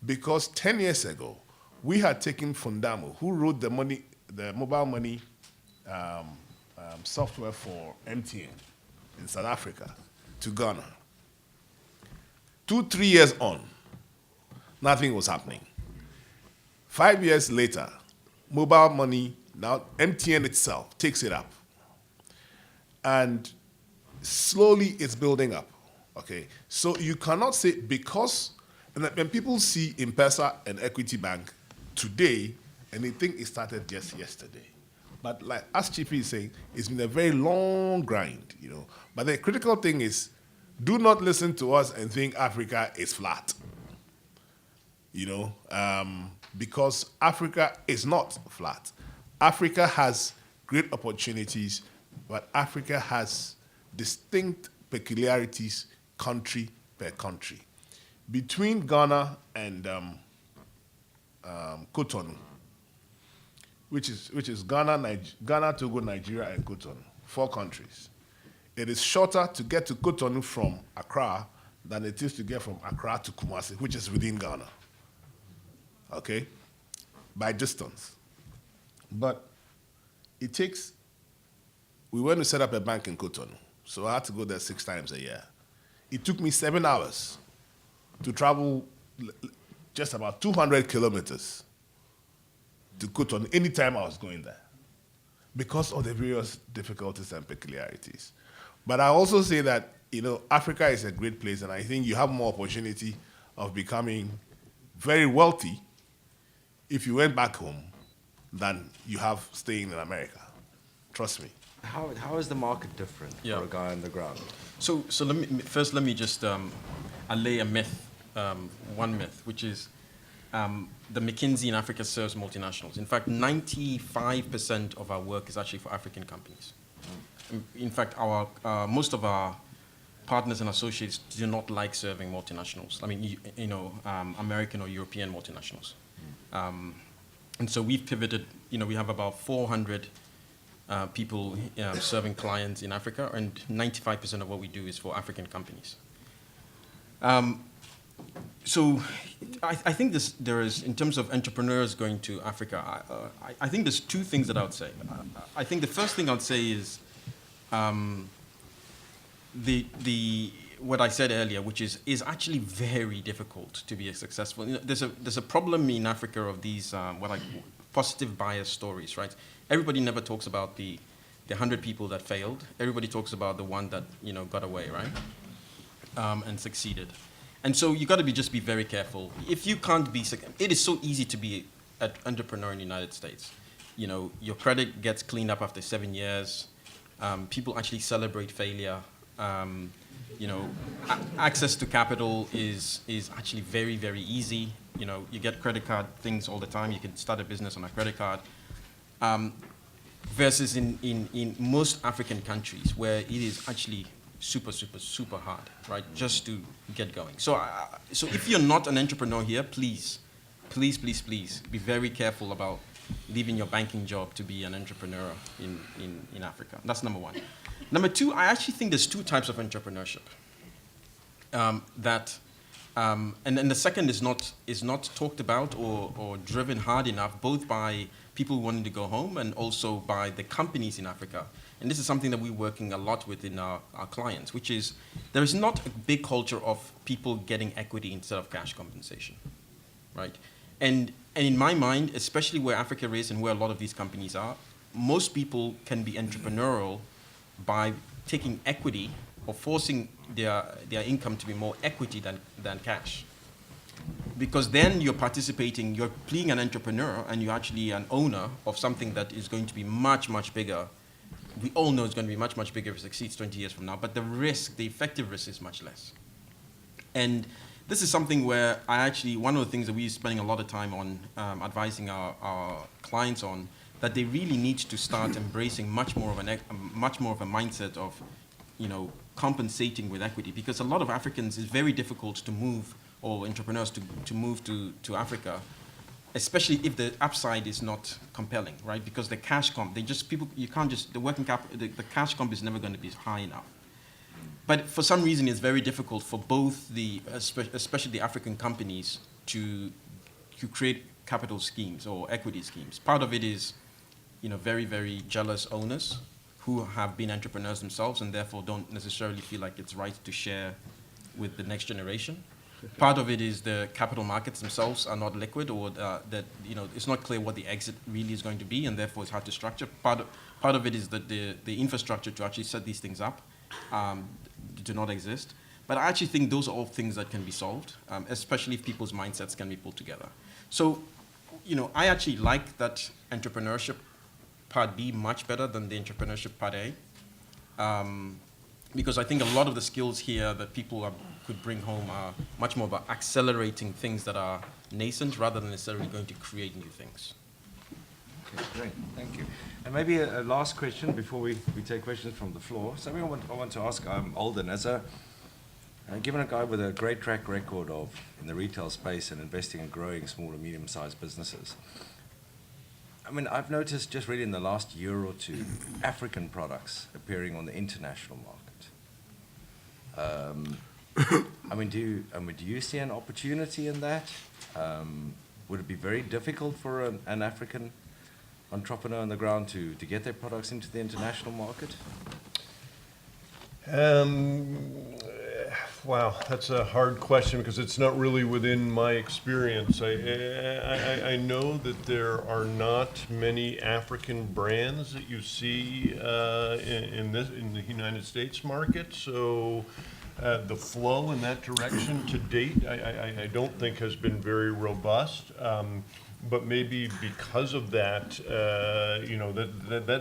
Because 10 years ago, we had taken Fundamo, who wrote the mobile money software for MTN in South Africa, to Ghana. 2-3 years on, nothing was happening. 5 years later, mobile money, now MTN itself takes it up. And slowly it's building up, okay? So you cannot say, because, and when people see M-Pesa and Equity Bank today, and they think it started just yesterday. But like as Chief is saying, it's been a very long grind, you know. But the critical thing is, do not listen to us and think Africa is flat, you know, because Africa is not flat. Africa has great opportunities, but Africa has distinct peculiarities country per country. Between Ghana and Cotonou, which is Ghana, Togo, Nigeria, and Cotonou, 4 countries. It is shorter to get to Cotonou from Accra than it is to get from Accra to Kumasi, which is within Ghana, okay, by distance. But it takes, we went to set up a bank in Cotonou, so I had to go there 6 times a year. It took me 7 hours to travel just about 200 kilometers to Cotonou anytime I was going there because of the various difficulties and peculiarities. But I also say that, Africa is a great place, and I think you have more opportunity of becoming very wealthy if you went back home than you have staying in America. Trust me. How is the market different Yeah. for a guy on the ground? So let me just allay a myth, one myth, which is the McKinsey in Africa serves multinationals. In fact, 95% of our work is actually for African companies. In fact, most of our partners and associates do not like serving multinationals. I mean, American or European multinationals. And so we've pivoted. We have about 400 people serving clients in Africa, and 95% of what we do is for African companies. So I think there is, in terms of entrepreneurs going to Africa, I think there's 2 things that I would say. I think the first thing I'd say is what I said earlier, which is actually very difficult to be successful. There's a problem in Africa of these positive bias stories, right? Everybody never talks about the 100 people that failed. Everybody talks about the one that got away, right, and succeeded. And so you got to just be very careful. If you can't be, it is so easy to be an entrepreneur in the United States. Your credit gets cleaned up after 7 years. People actually celebrate failure. Access to capital is actually very, very easy. You get credit card things all the time. You can start a business on a credit card. Versus in most African countries where it is actually super, super, super hard, right, just to get going. So if you're not an entrepreneur here, please be very careful about leaving your banking job to be an entrepreneur in Africa. That's number 1. Number 2, I actually think there's 2 types of entrepreneurship. And the second is not talked about or driven hard enough, both by people wanting to go home and also by the companies in Africa. And this is something that we're working a lot with in our clients, which is there is not a big culture of people getting equity instead of cash compensation, right? And in my mind, especially where Africa is and where a lot of these companies are, most people can be entrepreneurial by taking equity or forcing their income to be more equity than cash. Because then you're participating, you're being an entrepreneur, and you're actually an owner of something that is going to be much, much bigger. We all know it's going to be much, much bigger if it succeeds 20 years from now, but the effective risk is much less. And this is something where one of the things that we're spending a lot of time on advising our clients on, that they really need to start embracing much more of a mindset of, compensating with equity, because a lot of Africans, it's very difficult to move, or entrepreneurs to move to Africa, especially if the upside is not compelling, right? Because the cash comp, the working capital, the cash comp is never going to be high enough. But for some reason, it's very difficult for both especially the African companies to create capital schemes or equity schemes. Part of it is, very, very jealous owners who have been entrepreneurs themselves and therefore don't necessarily feel like it's right to share with the next generation. Part of it is the capital markets themselves are not liquid, or that it's not clear what the exit really is going to be, and therefore it's hard to structure. Part of it is that the infrastructure to actually set these things up do not exist. But I actually think those are all things that can be solved, especially if people's mindsets can be pulled together. So, I actually like that entrepreneurship part B much better than the entrepreneurship part A, because I think a lot of the skills here that people could bring home are much more about accelerating things that are nascent rather than necessarily going to create new things. Okay, great. Thank you. And maybe a last question before we take questions from the floor. Something I want to ask Alden, as a given a guy with a great track record of in the retail space and investing and growing small and medium-sized businesses. I mean, I've noticed just really in the last year or two, African products appearing on the international market. I mean, do you see an opportunity in that? Would it be very difficult for an African entrepreneur on the ground to get their products into the international market? Wow, that's a hard question because it's not really within my experience. I know that there are not many African brands that you see in the United States market. So the flow in that direction to date, I don't think has been very robust. But maybe because of that,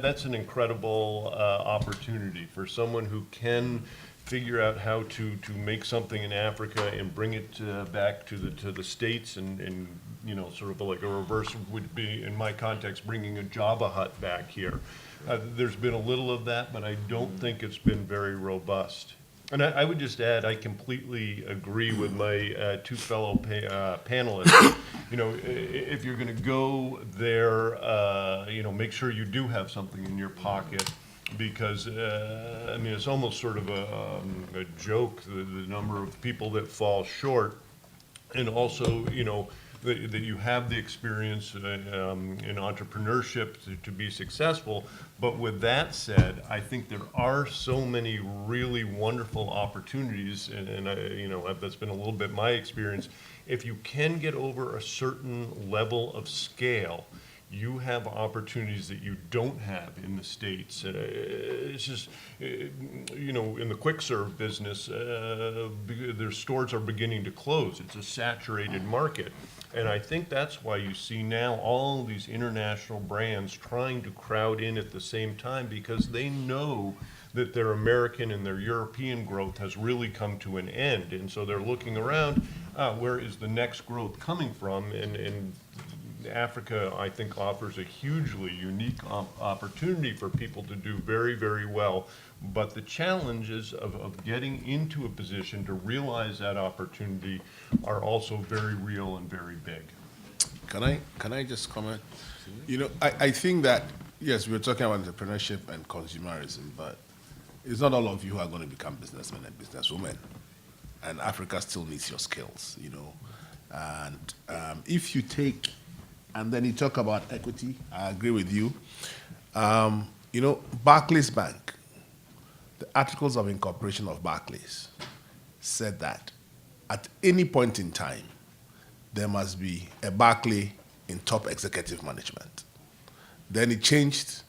that's an incredible opportunity for someone who can figure out how to make something in Africa and bring it back to the States and sort of like a reverse would be, in my context, bringing a Java Hut back here. There's been a little of that, but I don't think it's been very robust. And I would just add, I completely agree with my two fellow panelists. If you're going to go there, make sure you do have something in your pocket. Because, it's almost sort of a joke, the number of people that fall short. And also, that you have the experience in entrepreneurship to be successful. But with that said, I think there are so many really wonderful opportunities, and that's been a little bit my experience. If you can get over a certain level of scale, you have opportunities that you don't have in the States. It's just, in the quick serve business, their stores are beginning to close. It's a saturated market. And I think that's why you see now all these international brands trying to crowd in at the same time, because they know that their American and their European growth has really come to an end. And so they're looking around, where is the next growth coming from? And Africa, I think, offers a hugely unique opportunity for people to do very, very well. But the challenges of getting into a position to realize that opportunity are also very real and very big. Can I just comment? I think that, yes, we're talking about entrepreneurship and consumerism, but it's not all of you who are going to become businessmen and businesswomen. And Africa still needs your skills, And if you take, and then you talk about equity, I agree with you. Barclays Bank, the Articles of Incorporation of Barclays said that at any point in time, there must be a Barclay in top executive management. Then it changed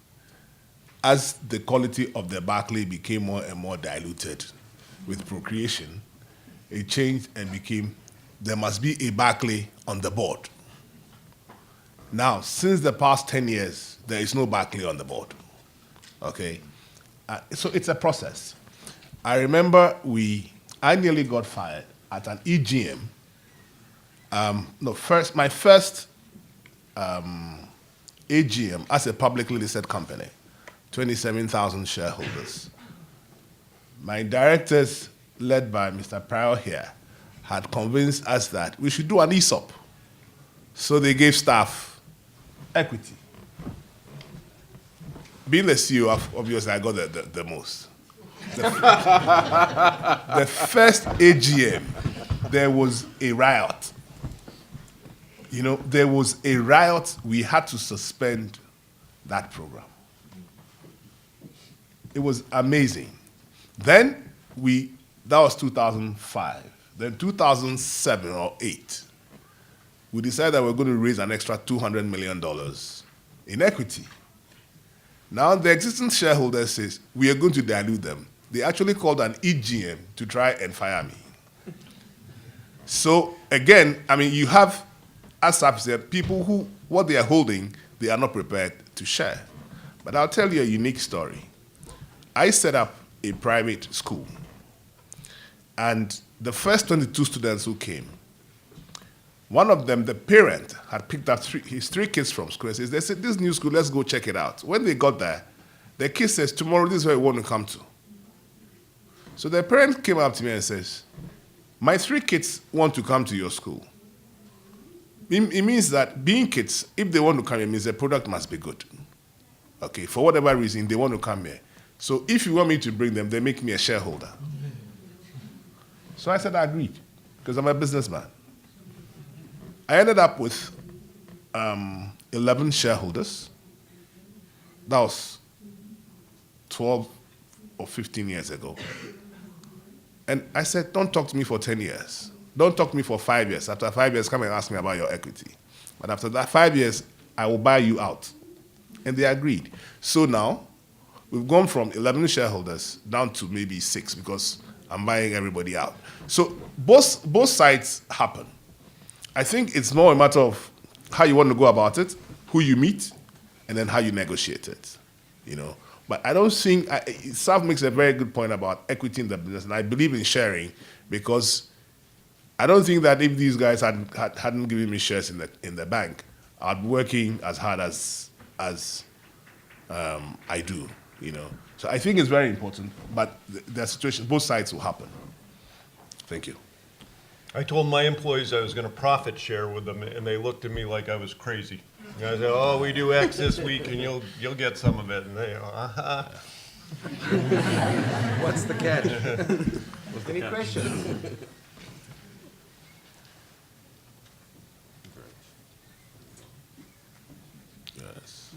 as the quality of the Barclay became more and more diluted with procreation. It changed and became, there must be a Barclay on the board. Now, since the past 10 years, there is no Barclay on the board. Okay? So it's a process. I remember I nearly got fired at an EGM. My first AGM as a publicly listed company, 27,000 shareholders. My directors, led by Mr. Pryor here, had convinced us that we should do an ESOP. So they gave staff equity. Being the CEO, obviously, I got the most. The first AGM, there was a riot. There was a riot. We had to suspend that program. It was amazing. Then that was 2005. Then 2007 or 8, we decided that we're going to raise an extra $200 million in equity. Now the existing shareholders says we are going to dilute them. They actually called an EGM to try and fire me. So again, you have, as I've said, people who, what they are holding, they are not prepared to share. But I'll tell you a unique story. I set up a private school. And the first 22 students who came, One of them, the parent, had picked up his three kids from school and says, they said, this new school, let's go check it out. When they got there, the kid says, tomorrow this is where we want to come to. So the parent came up to me and says, my three kids want to come to your school. It means that being kids, if they want to come here, it means the product must be good. Okay, for whatever reason, they want to come here. So if you want me to bring them, they make me a shareholder. So I said I agreed, because I'm a businessman. I ended up with 11 shareholders. That was 12 or 15 years ago. And I said, don't talk to me for 10 years. Don't talk to me for 5 years. After 5 years, come and ask me about your equity. But after that 5 years, I will buy you out. And they agreed. So now, we've gone from 11 shareholders down to maybe 6 because I'm buying everybody out. So both sides happen. I think it's more a matter of how you want to go about it, who you meet, and then how you negotiate it, you know. But I don't think, Saf makes a very good point about equity in the business, and I believe in sharing because I don't think that if these guys hadn't given me shares in the bank, I'd be working as hard as I do, you know. So I think it's very important, but the situation, both sides will happen. Thank you. I told my employees I was going to profit share with them, and they looked at me like I was crazy. And I said, "Oh, we do X this week, and you'll get some of it." And they, What's the catch? Any questions? Yes.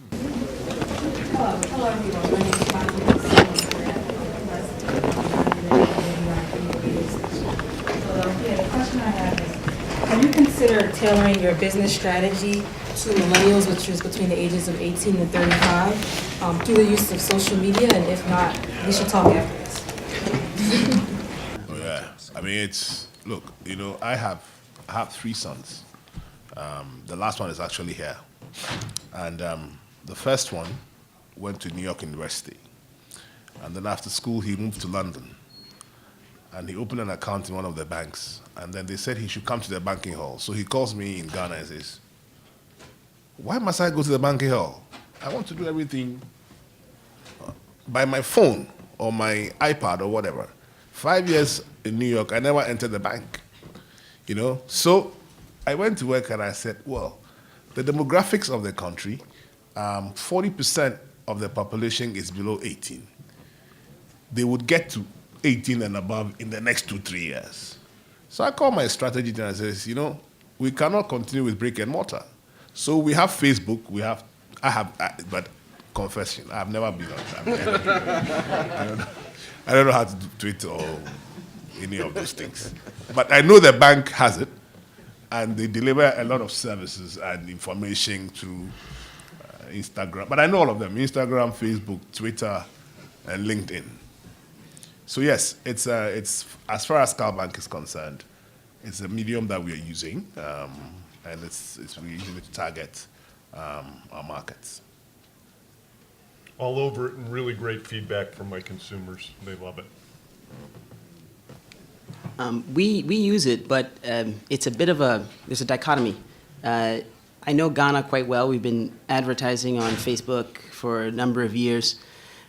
Hello, everyone. My name is Bonnie. The question I have is, have you considered tailoring your business strategy to millennials, which is between the ages of 18 and 35, through the use of social media? And if not, we should talk after this. Oh, yeah. I mean, look, you know, I have 3 sons. The last one is actually here. And the first one went to New York University. And then after school, he moved to London. And he opened an account in one of the banks. And then they said he should come to the banking hall. So he calls me in Ghana and says, why must I go to the banking hall? I want to do everything by my phone or my iPad or whatever. 5 years in New York, I never entered the bank. You know? So I went to work and I said, well, the demographics of the country, 40% of the population is below 18. They would get to 18 and above in the next 2-3 years. So I called my strategy team and I says, you know, we cannot continue with brick and mortar. So we have Facebook, but confession, I've never been on that. I don't know how to do Twitter or any of those things. But I know the bank has it, and they deliver a lot of services and information through Instagram. But I know all of them, Instagram, Facebook, Twitter, and LinkedIn. So yes, it's as far as CalBank is concerned, it's a medium that we are using, and we're using it to target our markets. all over it, and really great feedback from my consumers. They love it. We use it, but it's a bit of there's a dichotomy. I know Ghana quite well. We've been advertising on Facebook for a number of years.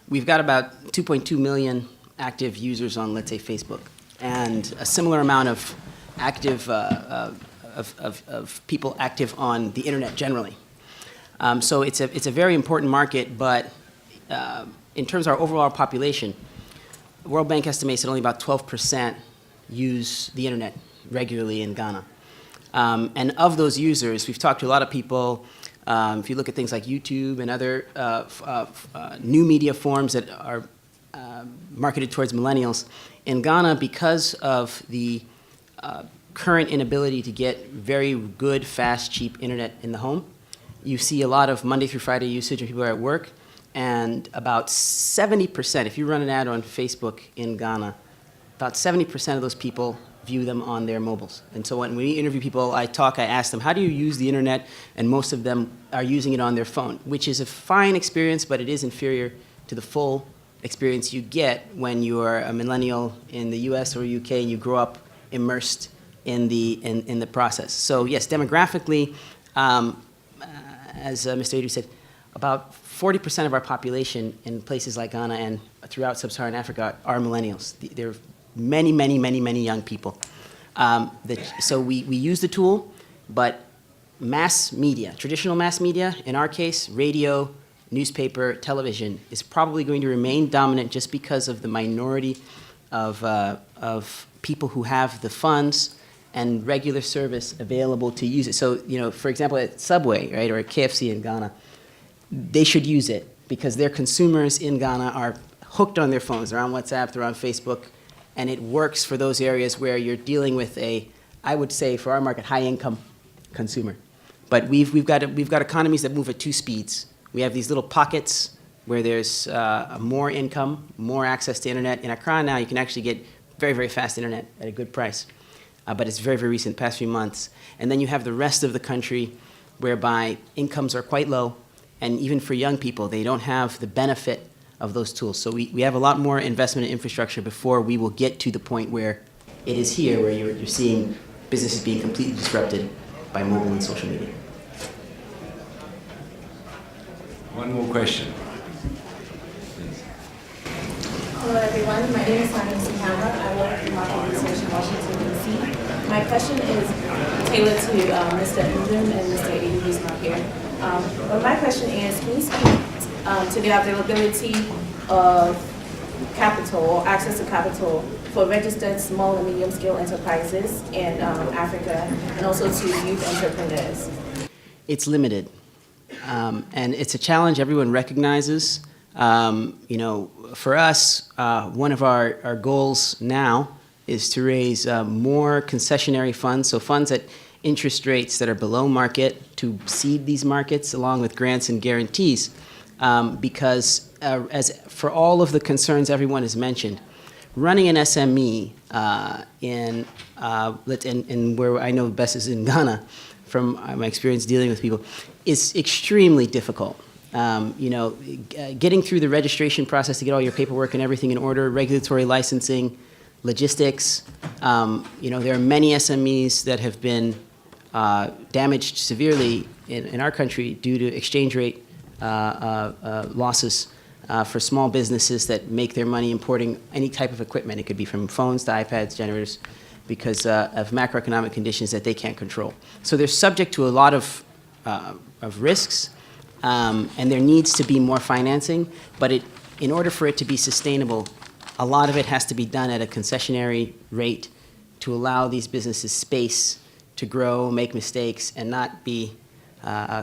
We've got about 2.2 million active users on, let's say, Facebook, and a similar amount of active of people active on the internet generally. So it's a very important market, but in terms of our overall population, the World Bank estimates that only about 12% use the internet regularly in Ghana. And of those users, we've talked to a lot of people. If you look at things like YouTube and other new media forms that are marketed towards millennials, in Ghana, because of the current inability to get very good, fast, cheap internet in the home, you see a lot of Monday through Friday usage when people are at work, and about 70%, if you run an ad on Facebook in Ghana, about 70% of those people view them on their mobiles. And so when we interview people, I ask them, how do you use the internet? And most of them are using it on their phone, which is a fine experience, but it is inferior to the full experience you get when you are a millennial in the US or UK and you grow up immersed in the process. So yes, demographically, as Mr. Adu said, about 40% of our population in places like Ghana and throughout sub-Saharan Africa are millennials. There are many, many, many, many young people. So we use the tool, but mass media, traditional mass media, in our case, radio, newspaper, television, is probably going to remain dominant just because of the minority of people who have the funds and regular service available to use it. So, you know, for example, at Subway, right, or at KFC in Ghana, they should use it because their consumers in Ghana are hooked on their phones. They're on WhatsApp, they're on Facebook, and it works for those areas where you're dealing with a, I would say, for our market, high-income consumer. But we've got economies that move at two speeds. We have these little pockets where there's more income, more access to internet. In Accra now, you can actually get very, very fast internet at a good price. But it's very, very recent, past few months. And then you have the rest of the country whereby incomes are quite low, and even for young people, they don't have the benefit of those tools. So we have a lot more investment in infrastructure before we will get to the point where it is here, where you're seeing businesses being completely disrupted by mobile and social media. One more question. Hello everyone, my name is Simon Sihama. I work in market research in Washington, D.C. My question is tailored to Mr. Ndum and Mr. Adu, who's not here. But my question is, can you speak to the availability of capital or access to capital for registered small and medium-scale enterprises in Africa, and also to youth entrepreneurs? It's limited, and it's a challenge everyone recognizes. You know, for us, one of our goals now is to raise more concessionary funds, so funds at interest rates that are below market, to seed these markets along with grants and guarantees, because as for all of the concerns everyone has mentioned, running an SME in where I know best is in Ghana, from my experience dealing with people, is extremely difficult. You know, getting through the registration process to get all your paperwork and everything in order, regulatory licensing, logistics. You know, there are many SMEs that have been damaged severely in our country due to exchange rate losses for small businesses that make their money importing any type of equipment. It could be from phones to iPads, generators, because of macroeconomic conditions that they can't control. So they're subject to a lot of risks, and there needs to be more financing, but in order for it to be sustainable, a lot of it has to be done at a concessionary rate to allow these businesses space to grow, make mistakes, and not be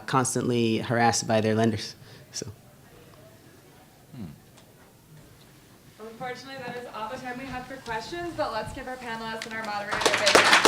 constantly harassed by their lenders. So. Unfortunately, that is all the time we have for questions, but let's give our panelists and our moderator a big round.